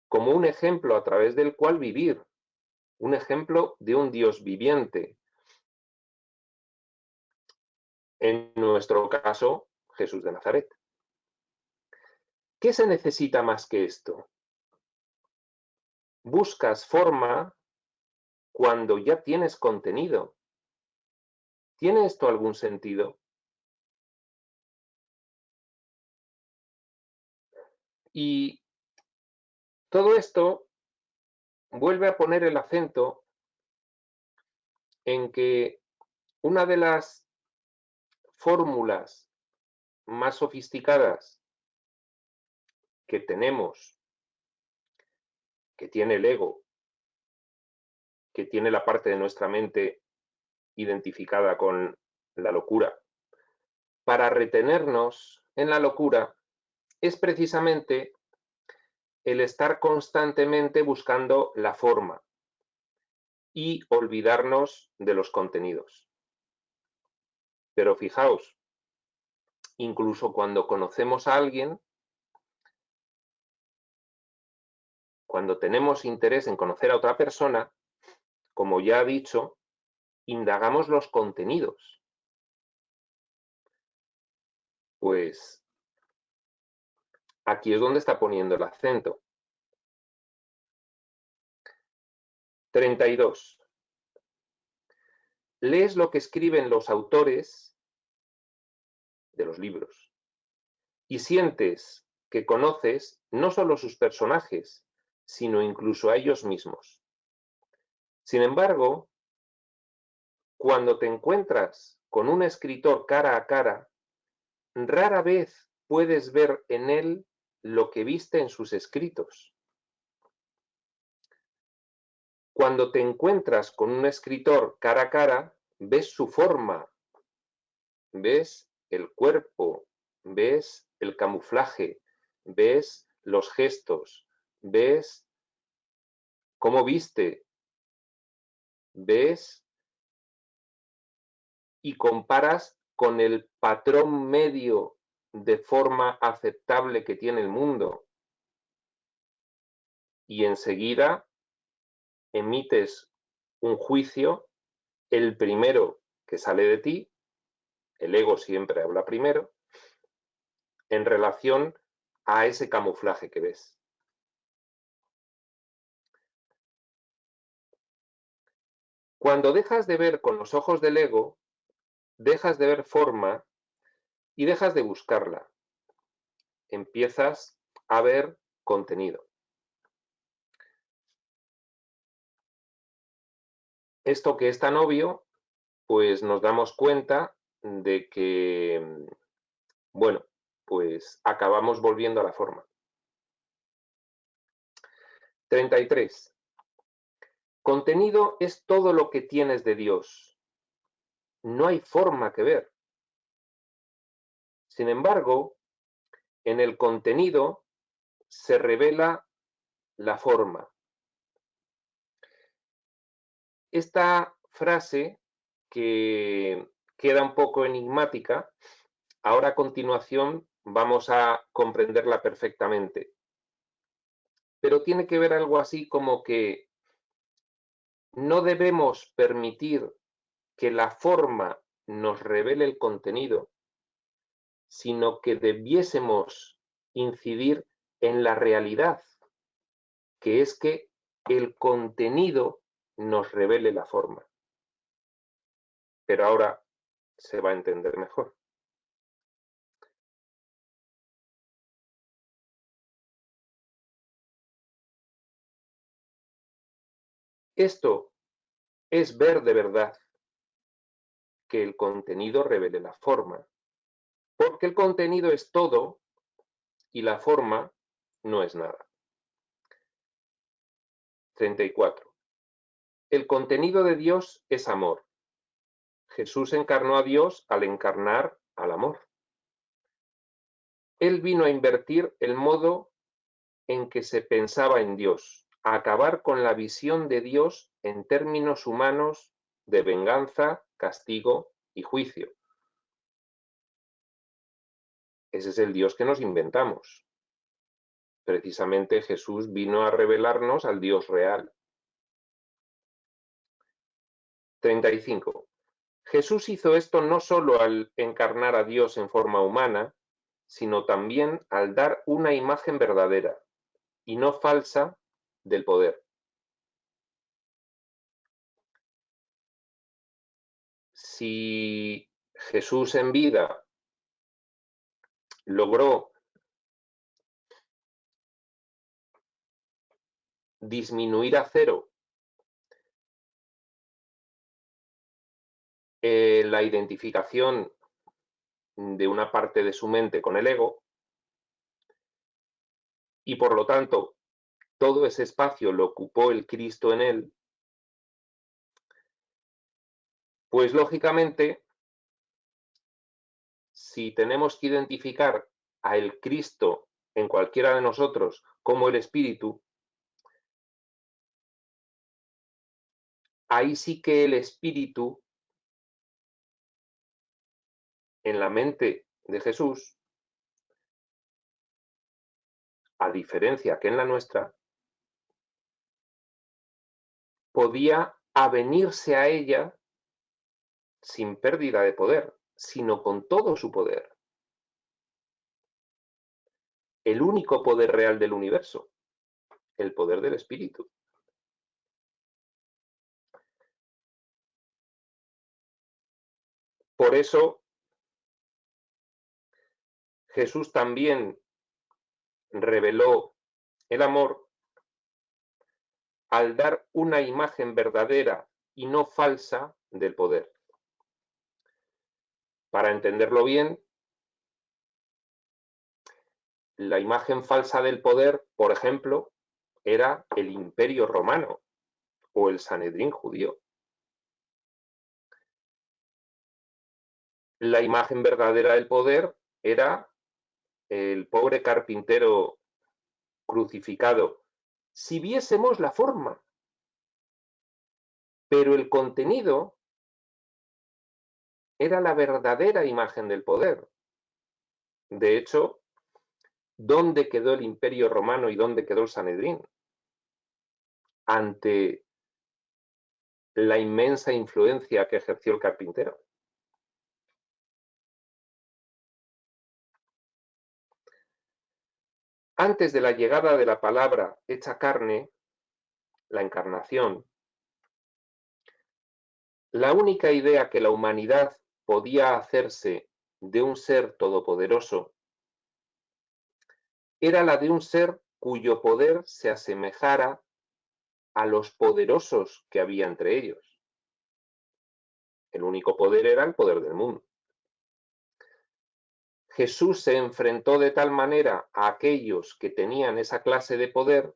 como un ejemplo a través del cual vivir, un ejemplo de un Dios viviente. En nuestro caso, Jesús de Nazaret. ¿Qué se necesita más que esto? Buscas forma cuando ya tienes contenido. ¿Tiene esto algún sentido? Y todo esto vuelve a poner el acento en que una de las fórmulas más sofisticadas que tenemos, que tiene el ego, que tiene la parte de nuestra mente identificada con la locura, para retenernos en la locura es precisamente el estar constantemente buscando la forma y olvidarnos de los contenidos. Pero fijaos, incluso cuando conocemos a alguien, cuando tenemos interés en conocer a otra persona, como ya he dicho, indagamos los contenidos. Pues aquí es donde está poniendo el acento. 32. Lees lo que escriben los autores de los libros y sientes que conoces no solo sus personajes, sino incluso a ellos mismos. Sin embargo, cuando te encuentras con un escritor cara a cara, rara vez puedes ver en él lo que viste en sus escritos. Cuando te encuentras con un escritor cara a cara, ves su forma, ves el cuerpo, ves el camuflaje, ves los gestos, ves cómo viste, ves y comparas con el patrón medio de forma aceptable que tiene el mundo. Y enseguida emites un juicio, el primero que sale de ti, el ego siempre habla primero, en relación a ese camuflaje que ves. Cuando dejas de ver con los ojos del ego, dejas de ver forma y dejas de buscarla. Empiezas a ver contenido. Esto que es tan obvio, pues nos damos cuenta de que, bueno, pues acabamos volviendo a la forma. 33. Contenido es todo lo que tienes de Dios. No hay forma que ver. Sin embargo, en el contenido se revela la forma. Esta frase, que queda un poco enigmática, ahora a continuación vamos a comprenderla perfectamente. Pero tiene que ver algo así como que no debemos permitir que la forma nos revele el contenido, sino que debiésemos incidir en la realidad, que es que el contenido nos revele la forma. Pero ahora se va a entender mejor. Esto es ver de verdad que el contenido revele la forma, porque el contenido es todo y la forma no es nada. 34. El contenido de Dios es amor. Jesús encarnó a Dios al encarnar al amor. Él vino a invertir el modo en que se pensaba en Dios, a acabar con la visión de Dios en términos humanos de venganza, castigo y juicio. Ese es el Dios que nos inventamos. Precisamente Jesús vino a revelarnos al Dios real. 35. Jesús hizo esto no solo al encarnar a Dios en forma humana, sino también al dar una imagen verdadera y no falsa del poder. Si Jesús en vida logró disminuir a cero la identificación de una parte de su mente con el ego, y por lo tanto todo ese espacio lo ocupó el Cristo en él, pues lógicamente, si tenemos que identificar a el Cristo en cualquiera de nosotros como el Espíritu, ahí sí que el Espíritu en la mente de Jesús, a diferencia que en la nuestra, podía avenirse a ella sin pérdida de poder, sino con todo su poder. El único poder real del universo, el poder del Espíritu. Por eso, Jesús también reveló el amor al dar una imagen verdadera y no falsa del poder. Para entenderlo bien, la imagen falsa del poder, por ejemplo, era el Imperio Romano o el Sanedrín judío. La imagen verdadera del poder era el pobre carpintero crucificado. Si viésemos la forma, pero el contenido era la verdadera imagen del poder. De hecho, ¿dónde quedó el Imperio Romano y dónde quedó el Sanedrín? Ante la inmensa influencia que ejerció el carpintero. Antes de la llegada de la palabra hecha carne, la encarnación, la única idea que la humanidad podía hacerse de un ser todopoderoso era la de un ser cuyo poder se asemejara a los poderosos que había entre ellos. El único poder era el poder del mundo. Jesús se enfrentó de tal manera a aquellos que tenían esa clase de poder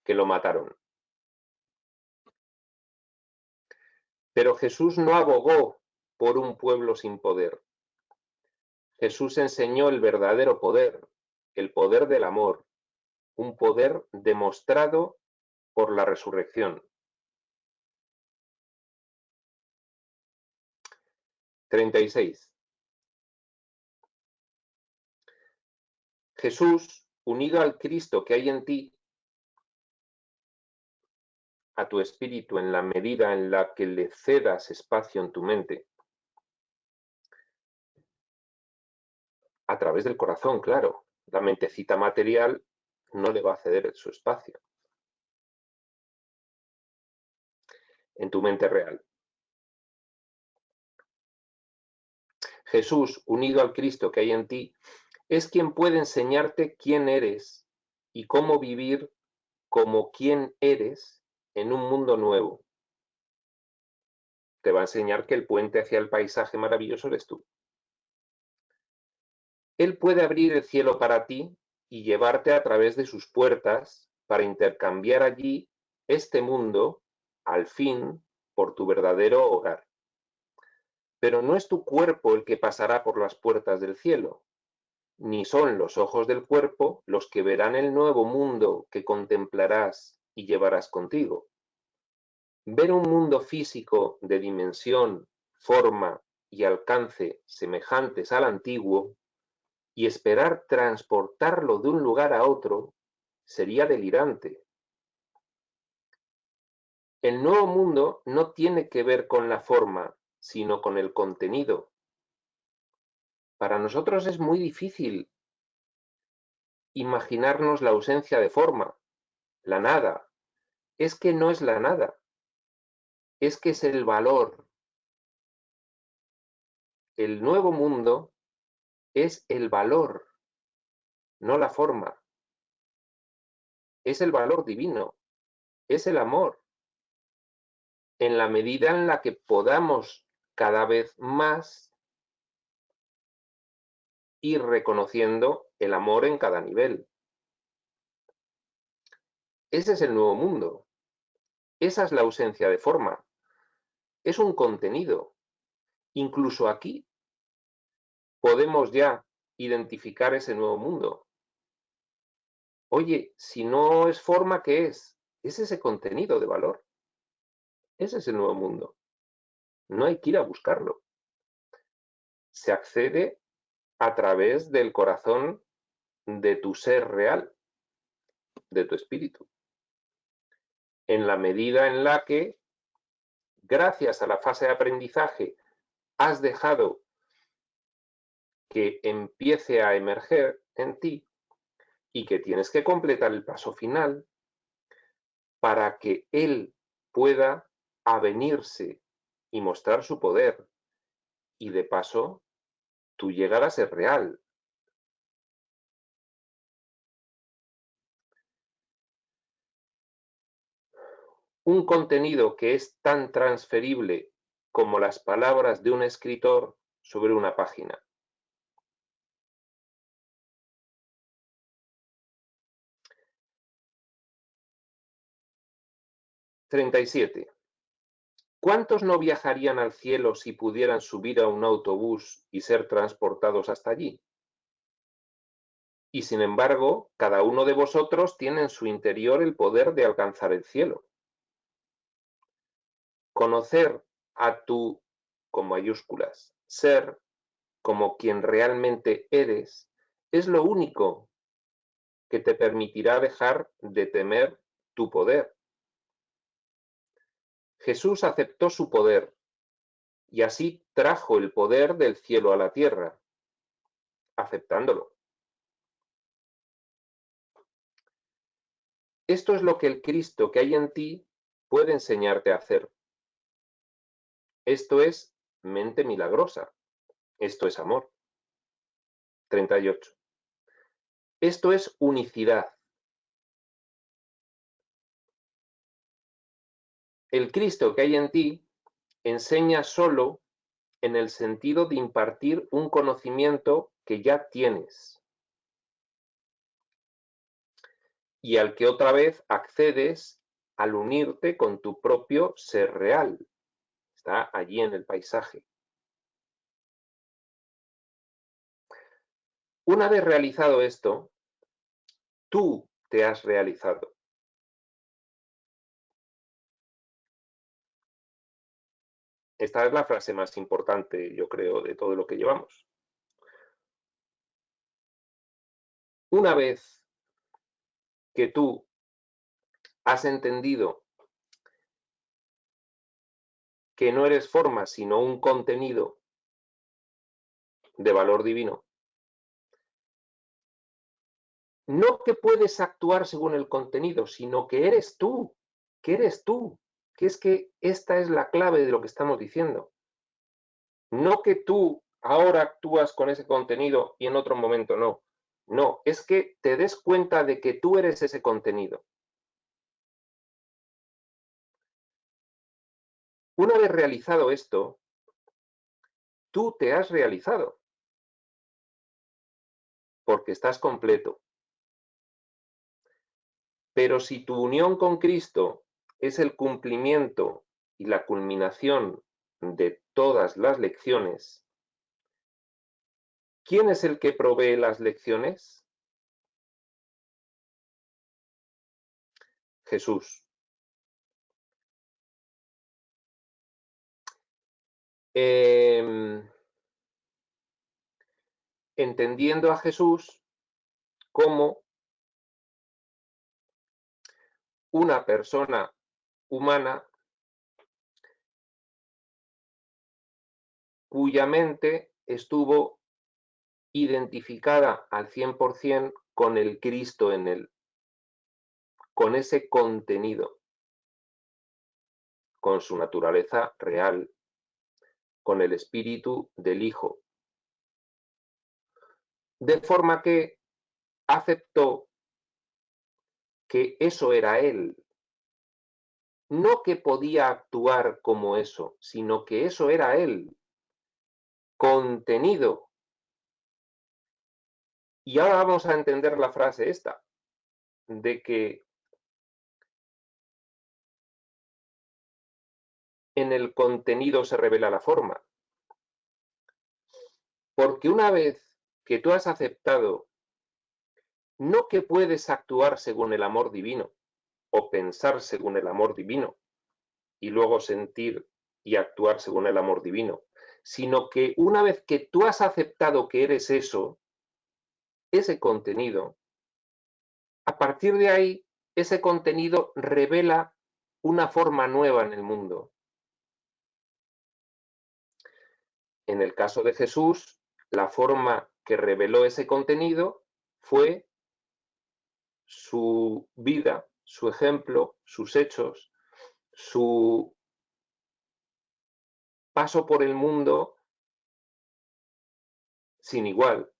que lo mataron. Pero Jesús no abogó por un pueblo sin poder. Jesús enseñó el verdadero poder, el poder del amor, un poder demostrado por la resurrección. 36. Jesús, unido al Cristo que hay en ti, a tu espíritu en la medida en la que le cedas espacio en tu mente, a través del corazón, claro. La mentecita material no le va a ceder su espacio. En tu mente real. Jesús, unido al Cristo que hay en ti, es quien puede enseñarte quién eres y cómo vivir como quien eres en un mundo nuevo. Te va a enseñar que el puente hacia el paisaje maravilloso eres tú. Él puede abrir el cielo para ti y llevarte a través de sus puertas para intercambiar allí este mundo, al fin, por tu verdadero hogar. Pero no es tu cuerpo el que pasará por las puertas del cielo, ni son los ojos del cuerpo los que verán el nuevo mundo que contemplarás y llevarás contigo. Ver un mundo físico de dimensión, forma y alcance semejantes al antiguo y esperar transportarlo de un lugar a otro sería delirante. El nuevo mundo no tiene que ver con la forma, sino con el contenido. Para nosotros es muy difícil imaginarnos la ausencia de forma, la nada. Es que no es la nada, es que es el valor. El nuevo mundo es el valor, no la forma. Es el valor divino, es el amor. En la medida en la que podamos cada vez más y reconociendo el amor en cada nivel. Ese es el nuevo mundo. Esa es la ausencia de forma. Es un contenido. Incluso aquí podemos ya identificar ese nuevo mundo. Oye, si no es forma, ¿qué es? Es ese contenido de valor. Ese es el nuevo mundo. No hay que ir a buscarlo. Se accede a través del corazón de tu ser real, de tu espíritu. En la medida en la que, gracias a la fase de aprendizaje, has dejado que empiece a emerger en ti y que tienes que completar el paso final para que él pueda avenirse y mostrar su poder y de paso tú llegar a ser real. Un contenido que es tan transferible como las palabras de un escritor sobre una página. (37) ¿Cuántos no viajarían al cielo si pudieran subir a un autobús y ser transportados hasta allí? Y sin embargo, cada uno de vosotros tiene en su interior el poder de alcanzar el cielo. Conocer a tu, con mayúsculas, ser como quien realmente eres, es lo único que te permitirá dejar de temer tu poder. Jesús aceptó su poder y así trajo el poder del cielo a la tierra, aceptándolo. Esto es lo que el Cristo que hay en ti puede enseñarte a hacer. Esto es mente milagrosa. Esto es amor. 38. Esto es unicidad. El Cristo que hay en ti enseña solo en el sentido de impartir un conocimiento que ya tienes y al que otra vez accedes al unirte con tu propio ser real. Está allí en el paisaje. Una vez realizado esto, tú te has realizado. Esta es la frase más importante, yo creo, de todo lo que llevamos. Una vez que tú has entendido que no eres forma, sino un contenido de valor divino, no que puedes actuar según el contenido, sino que eres tú, que es que esta es la clave de lo que estamos diciendo. No que tú ahora actúas con ese contenido y en otro momento no. No, es que te des cuenta de que tú eres ese contenido. Una vez realizado esto, tú te has realizado, porque estás completo. Pero si tu unión con Cristo es el cumplimiento y la culminación de todas las lecciones, ¿quién es el que provee las lecciones? Jesús. Entendiendo a Jesús como una persona humana cuya mente estuvo identificada al 100% con el Cristo en él, con ese contenido, con su naturaleza real, con el espíritu del Hijo. De forma que aceptó que eso era él, no que podía actuar como eso, sino que eso era él, contenido Y ahora vamos a entender la frase esta, de que en el contenido se revela la forma. Porque una vez que tú has aceptado, no que puedes actuar según el amor divino o pensar según el amor divino y luego sentir y actuar según el amor divino, sino que una vez que tú has aceptado que eres eso, ese contenido, a partir de ahí, ese contenido revela una forma nueva en el mundo. En el caso de Jesús, la forma que reveló ese contenido fue su vida, su ejemplo, sus hechos, su paso por el mundo sin igual,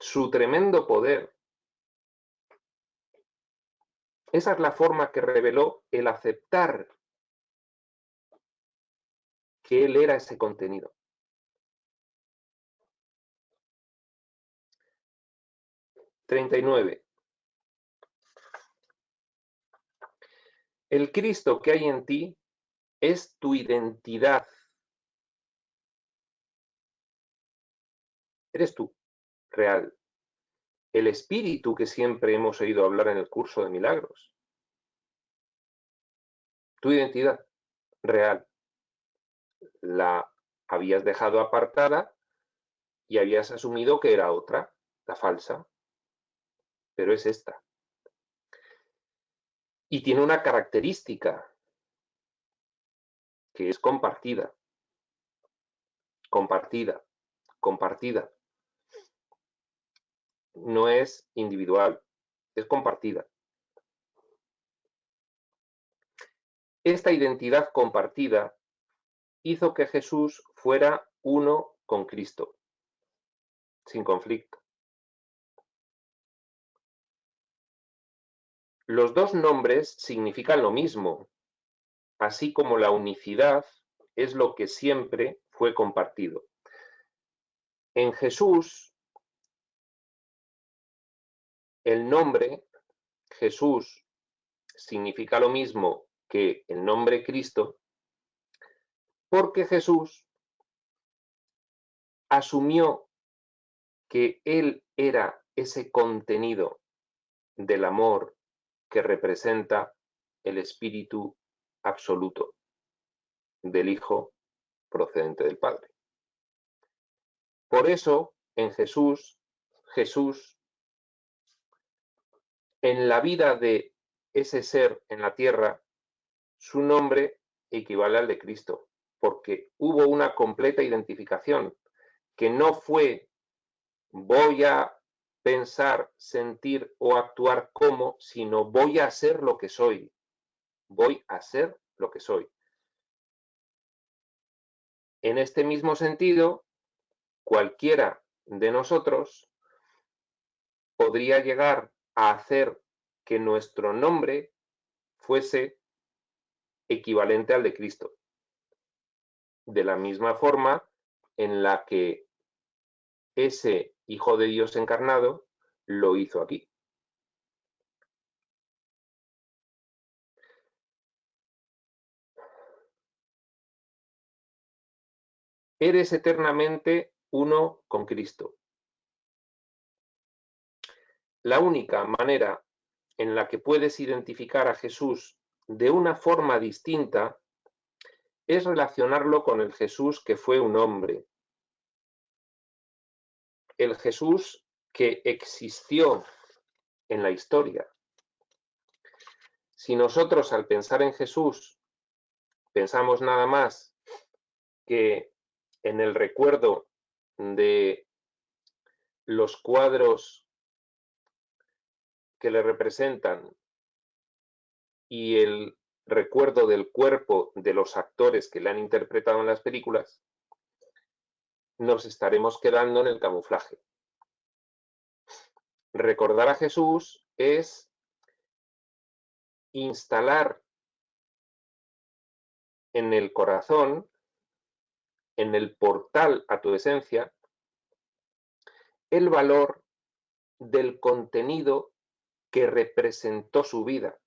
su tremendo poder. Esa es la forma que reveló el aceptar que él era ese contenido. (39) El Cristo que hay en ti es tu identidad. Eres tú, real. El espíritu que siempre hemos oído hablar en el curso de milagros. Tu identidad, real. La habías dejado apartada y habías asumido que era otra, la falsa, pero es esta. Y tiene una característica, que es compartida, compartida, compartida. No es individual, es compartida. Esta identidad compartida hizo que Jesús fuera uno con Cristo, sin conflicto. Los dos nombres significan lo mismo, así como la unicidad es lo que siempre fue compartido. En Jesús, el nombre Jesús significa lo mismo que el nombre Cristo, porque Jesús asumió que Él era ese contenido del amor que representa el Espíritu absoluto del Hijo procedente del Padre. Por eso, en Jesús, en la vida de ese ser en la tierra, su nombre equivale al de Cristo, porque hubo una completa identificación, que no fue voy a pensar, sentir o actuar como, sino voy a ser lo que soy. Voy a ser lo que soy. En este mismo sentido, cualquiera de nosotros podría llegar a hacer que nuestro nombre fuese equivalente al de Cristo. De la misma forma en la que ese Hijo de Dios encarnado lo hizo aquí. Eres eternamente uno con Cristo. La única manera en la que puedes identificar a Jesús de una forma distinta es relacionarlo con el Jesús que fue un hombre. El Jesús que existió en la historia. Si nosotros al pensar en Jesús pensamos nada más que en el recuerdo de los cuadros que le representan y el recuerdo del cuerpo de los actores que le han interpretado en las películas, nos estaremos quedando en el camuflaje. Recordar a Jesús es instalar en el corazón, en el portal a tu esencia, el valor del contenido que representó su vida,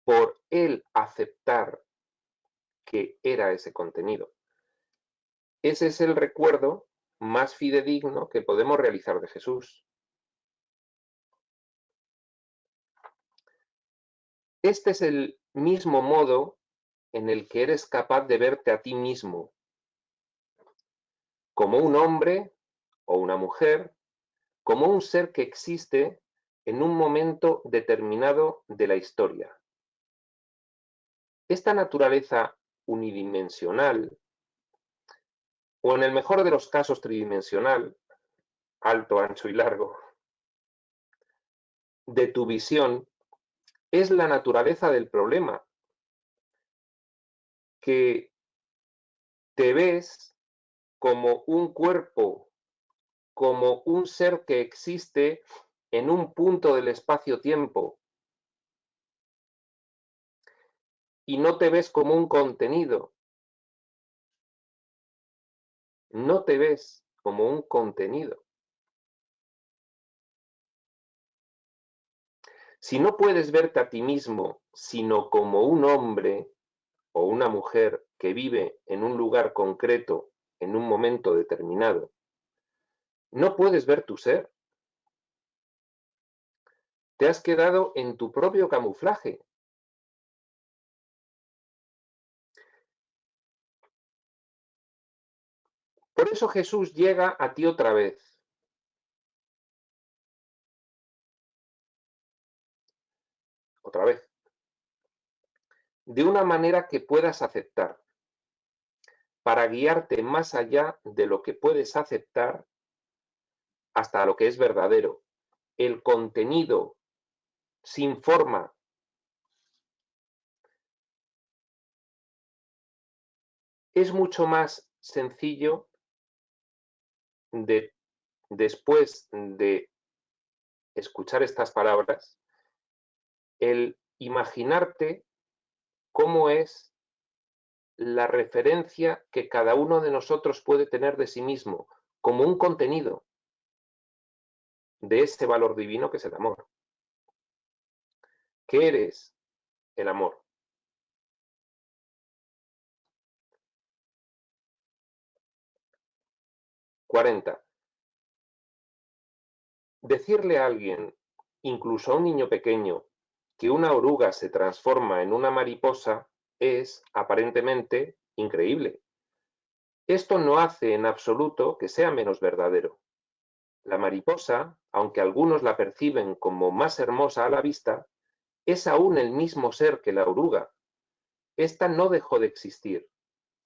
por él aceptar que era ese contenido. Ese es el recuerdo más fidedigno que podemos realizar de Jesús. Este es el mismo modo en el que eres capaz de verte a ti mismo, como un hombre o una mujer, como un ser que existe en un momento determinado de la historia. Esta naturaleza unidimensional, o en el mejor de los casos tridimensional, alto, ancho y largo, de tu visión, es la naturaleza del problema, que te ves como un cuerpo, como un ser que existe en un punto del espacio-tiempo, y no te ves como un contenido, no te ves como un contenido. Si no puedes verte a ti mismo, sino como un hombre o una mujer que vive en un lugar concreto, en un momento determinado, no puedes ver tu ser. Te has quedado en tu propio camuflaje. Por eso Jesús llega a ti otra vez. Otra vez. De una manera que puedas aceptar, para guiarte más allá de lo que puedes aceptar hasta lo que es verdadero. El contenido sin forma. Es mucho más sencillo después de escuchar estas palabras, el imaginarte cómo es la referencia que cada uno de nosotros puede tener de sí mismo, como un contenido de ese valor divino que es el amor. ¿Qué eres? El amor. ¡40! Decirle a alguien, incluso a un niño pequeño, que una oruga se transforma en una mariposa es, aparentemente, increíble. Esto no hace en absoluto que sea menos verdadero. La mariposa, aunque algunos la perciben como más hermosa a la vista, es aún el mismo ser que la oruga. Esta no dejó de existir,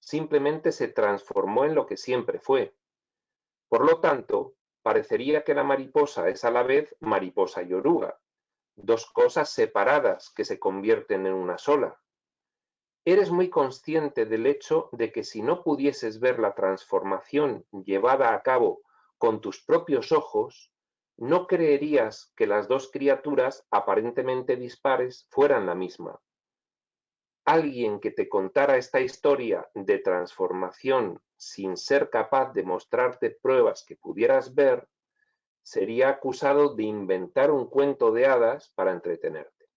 simplemente se transformó en lo que siempre fue. Por lo tanto, parecería que la mariposa es a la vez mariposa y oruga, dos cosas separadas que se convierten en una sola. Eres muy consciente del hecho de que si no pudieses ver la transformación llevada a cabo con tus propios ojos, no creerías que las dos criaturas aparentemente dispares fueran la misma. Alguien que te contara esta historia de transformación sin ser capaz de mostrarte pruebas que pudieras ver, sería acusado de inventar un cuento de hadas para entretenerte.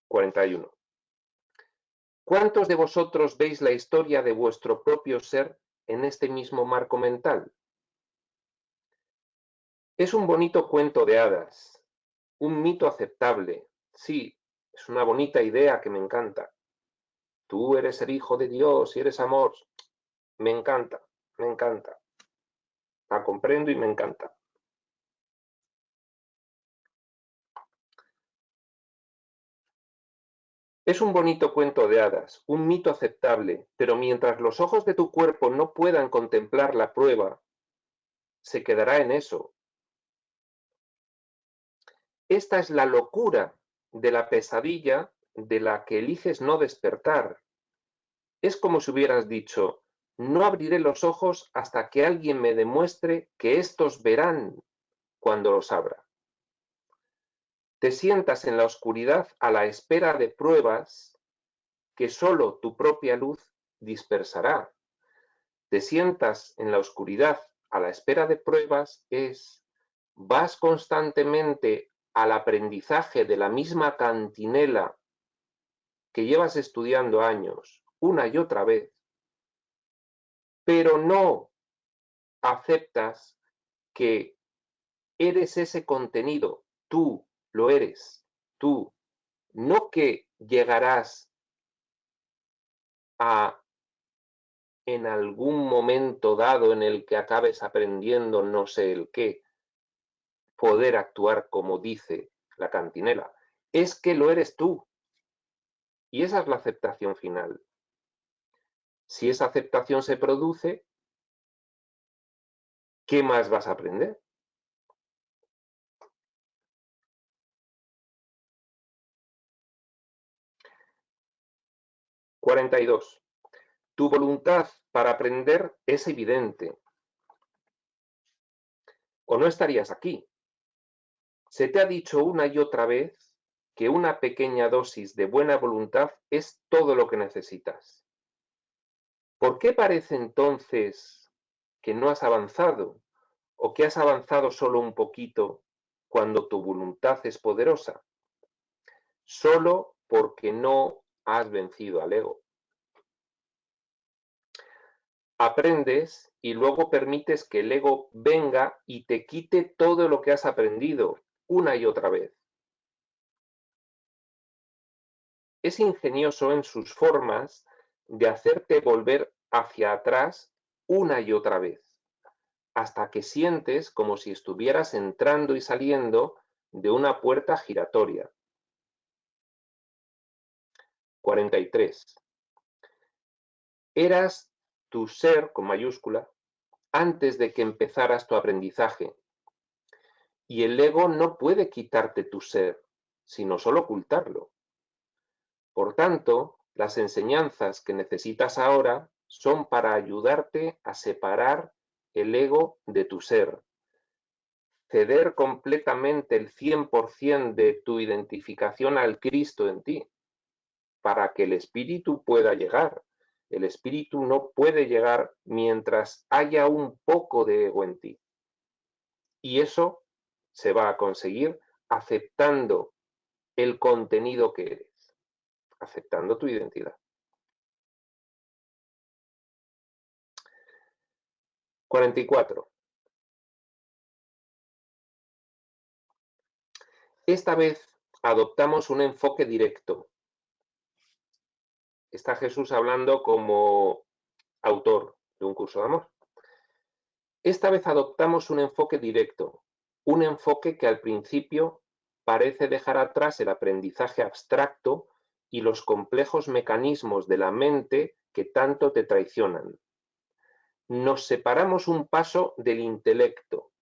41. ¿Cuántos de vosotros veis la historia de vuestro propio ser en este mismo marco mental? Es un bonito cuento de hadas, un mito aceptable. Sí, es una bonita idea que me encanta. Tú eres el hijo de Dios y eres amor. Me encanta, me encanta. La comprendo y me encanta. Es un bonito cuento de hadas, un mito aceptable, pero mientras los ojos de tu cuerpo no puedan contemplar la prueba, se quedará en eso. Esta es la locura de la pesadilla de la que eliges no despertar. Es como si hubieras dicho, no abriré los ojos hasta que alguien me demuestre que estos verán cuando los abra. Te sientas en la oscuridad a la espera de pruebas que solo tu propia luz dispersará. Te sientas en la oscuridad a la espera de pruebas es, vas constantemente al aprendizaje de la misma cantinela que llevas estudiando años, una y otra vez, pero no aceptas que eres ese contenido, tú lo eres, tú, no que llegarás a en algún momento dado en el que acabes aprendiendo no sé el qué, poder actuar como dice la cantinela. Es que lo eres tú. Y esa es la aceptación final. Si esa aceptación se produce, ¿qué más vas a aprender? (42) Tu voluntad para aprender es evidente. O no estarías aquí. Se te ha dicho una y otra vez que una pequeña dosis de buena voluntad es todo lo que necesitas. ¿Por qué parece entonces que no has avanzado o que has avanzado solo un poquito cuando tu voluntad es poderosa? Solo porque no has vencido al ego. Aprendes y luego permites que el ego venga y te quite todo lo que has aprendido una y otra vez. Es ingenioso en sus formas de hacerte volver hacia atrás una y otra vez, hasta que sientes como si estuvieras entrando y saliendo de una puerta giratoria. 43. Eras tu ser con mayúscula antes de que empezaras tu aprendizaje. Y el ego no puede quitarte tu ser, sino solo ocultarlo. Por tanto, las enseñanzas que necesitas ahora son para ayudarte a separar el ego de tu ser, ceder completamente el 100% de tu identificación al Cristo en ti, para que el espíritu pueda llegar. El espíritu no puede llegar mientras haya un poco de ego en ti. Y eso se va a conseguir aceptando el contenido que eres, aceptando tu identidad. 44. Esta vez adoptamos un enfoque directo. Está Jesús hablando como autor de un curso de amor. Esta vez adoptamos un enfoque directo, un enfoque que al principio parece dejar atrás el aprendizaje abstracto y los complejos mecanismos de la mente que tanto te traicionan. Nos separamos un paso del intelecto,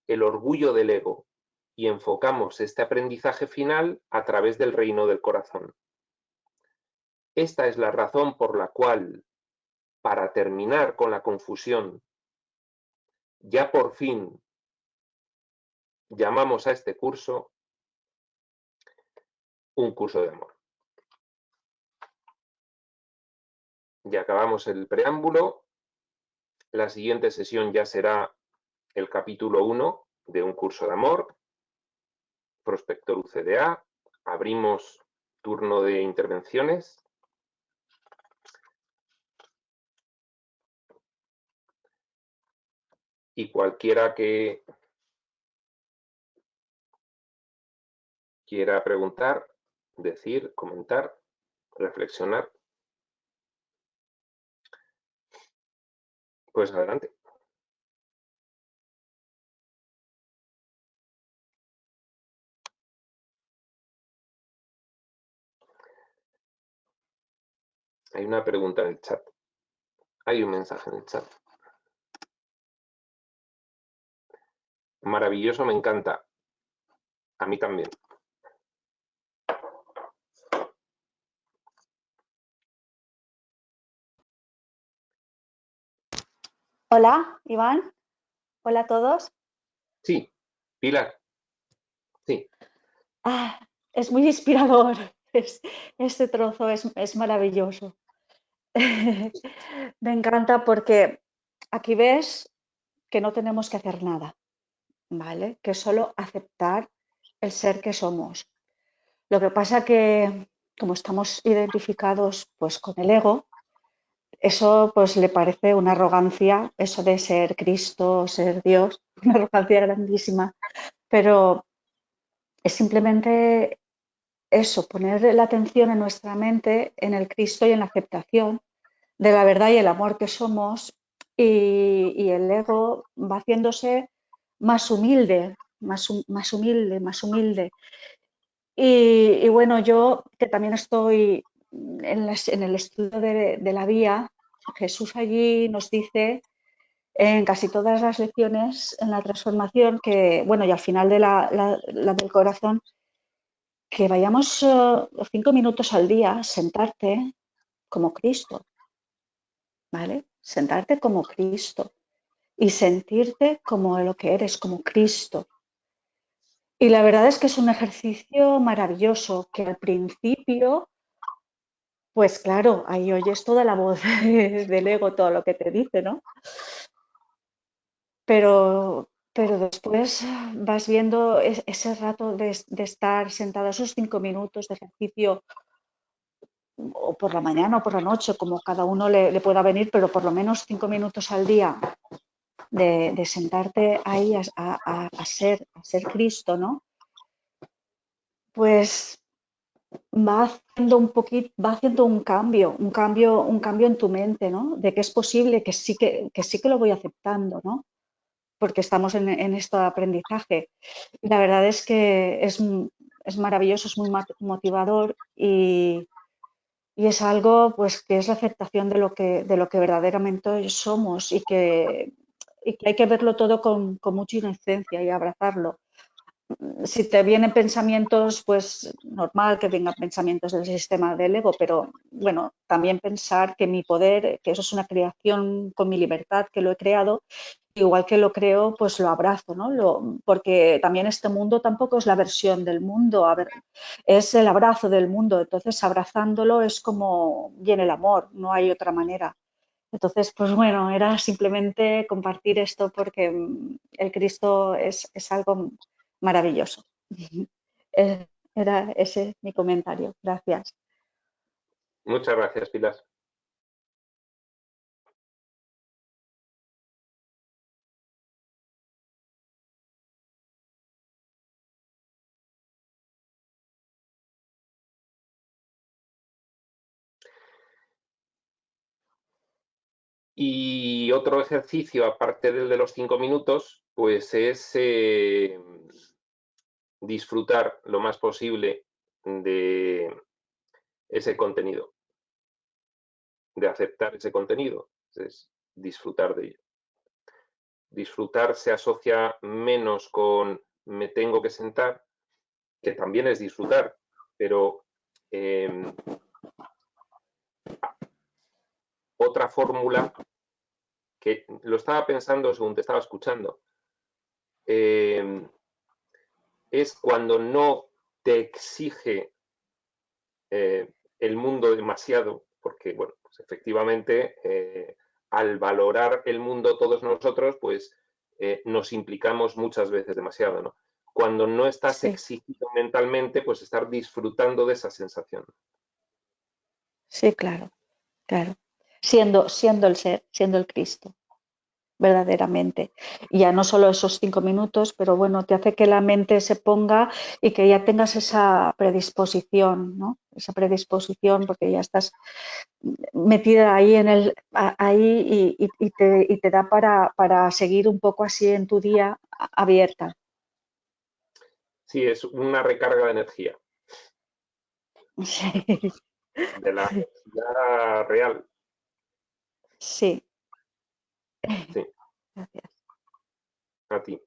el orgullo del ego, y enfocamos este aprendizaje final a través del reino del corazón. Esta es la razón por la cual, para terminar con la confusión, ya por fin llamamos a este curso un curso de amor. Ya acabamos el preámbulo. La siguiente sesión ya será el capítulo 1 de un curso de amor. Prospector UCDA. Abrimos turno de intervenciones. Y cualquiera que quiera preguntar, decir, comentar, reflexionar, pues adelante. Hay una pregunta en el chat. Hay un mensaje en el chat. Maravilloso, me encanta. A mí también. Hola, Iván. Hola a todos. Sí, Pilar. Sí. Es muy inspirador. Este trozo es maravilloso. Me encanta porque aquí ves que no tenemos que hacer nada, ¿vale? Que es solo aceptar el ser que somos. Lo que pasa que, como estamos identificados pues con el ego, eso pues le parece una arrogancia, eso de ser Cristo, ser Dios, una arrogancia grandísima, pero es simplemente eso, poner la atención en nuestra mente, en el Cristo y en la aceptación de la verdad y el amor que somos, y el ego va haciéndose más humilde, más humilde, más humilde. Y bueno, yo que también estoy en el estudio de la vía, Jesús allí nos dice en casi todas las lecciones en la transformación que, bueno, y al final de la del corazón, que vayamos 5 minutos al día, sentarte como Cristo, ¿vale? Sentarte como Cristo y sentirte como lo que eres, como Cristo. Y la verdad es que es un ejercicio maravilloso que al principio, pues claro, ahí oyes toda la voz del ego, todo lo que te dice, ¿no? Pero después vas viendo ese rato de estar sentado, esos 5 minutos de ejercicio, o por la mañana o por la noche, como cada uno le pueda venir, pero por lo menos 5 minutos al día de sentarte ahí a ser Cristo, ¿no? Pues va haciendo va haciendo un cambio en tu mente, ¿no? De que es posible, que sí que lo voy aceptando, ¿no? Porque estamos en este aprendizaje. Y la verdad es que es maravilloso, es muy motivador y es algo pues que es la aceptación de lo que verdaderamente somos y que hay que verlo todo con mucha inocencia y abrazarlo. Si te vienen pensamientos, pues normal que vengan pensamientos del sistema del ego, pero bueno, también pensar que mi poder, que eso es una creación con mi libertad, que lo he creado, igual que lo creo, pues lo abrazo, ¿no? Porque también este mundo tampoco es la versión del mundo, a ver, es el abrazo del mundo, entonces abrazándolo es como viene el amor, no hay otra manera. Entonces, pues bueno, era simplemente compartir esto porque el Cristo es algo maravilloso. Eh, Era ese mi comentario. Gracias. Muchas gracias, Pilar. Y otro ejercicio, aparte del de los 5 minutos, pues es disfrutar lo más posible de ese contenido, de aceptar ese contenido, es disfrutar de ello. Disfrutar se asocia menos con me tengo que sentar, que también es disfrutar, pero otra fórmula que lo estaba pensando según te estaba escuchando, es cuando no te exige el mundo demasiado, porque, bueno, pues efectivamente, al valorar el mundo todos nosotros, pues nos implicamos muchas veces demasiado, ¿no? Cuando no estás Sí, exigido mentalmente, pues estar disfrutando de esa sensación. sí, claro, claro. Siendo el ser, siendo el Cristo, verdaderamente. Y ya no solo esos 5 minutos, pero bueno, te hace que la mente se ponga y que ya tengas esa predisposición, ¿no? Esa predisposición porque ya estás metida ahí ahí y te da para seguir un poco así en tu día abierta. Sí, es una recarga de energía, Sí, de la energía real. sí, Sí, gracias. a ti.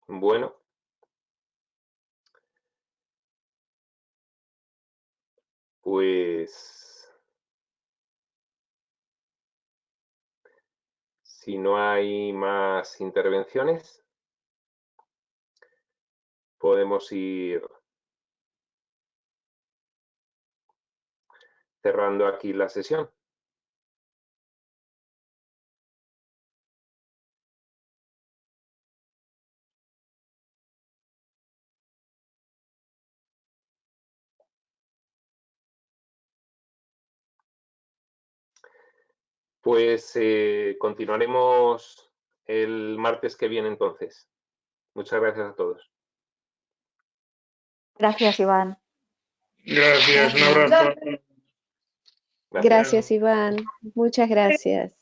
Bueno, pues si no hay más intervenciones, podemos ir cerrando aquí la sesión. Pues continuaremos el martes que viene entonces. Muchas gracias a todos. Gracias, Iván. Gracias, un abrazo. Gracias, Iván. Muchas gracias.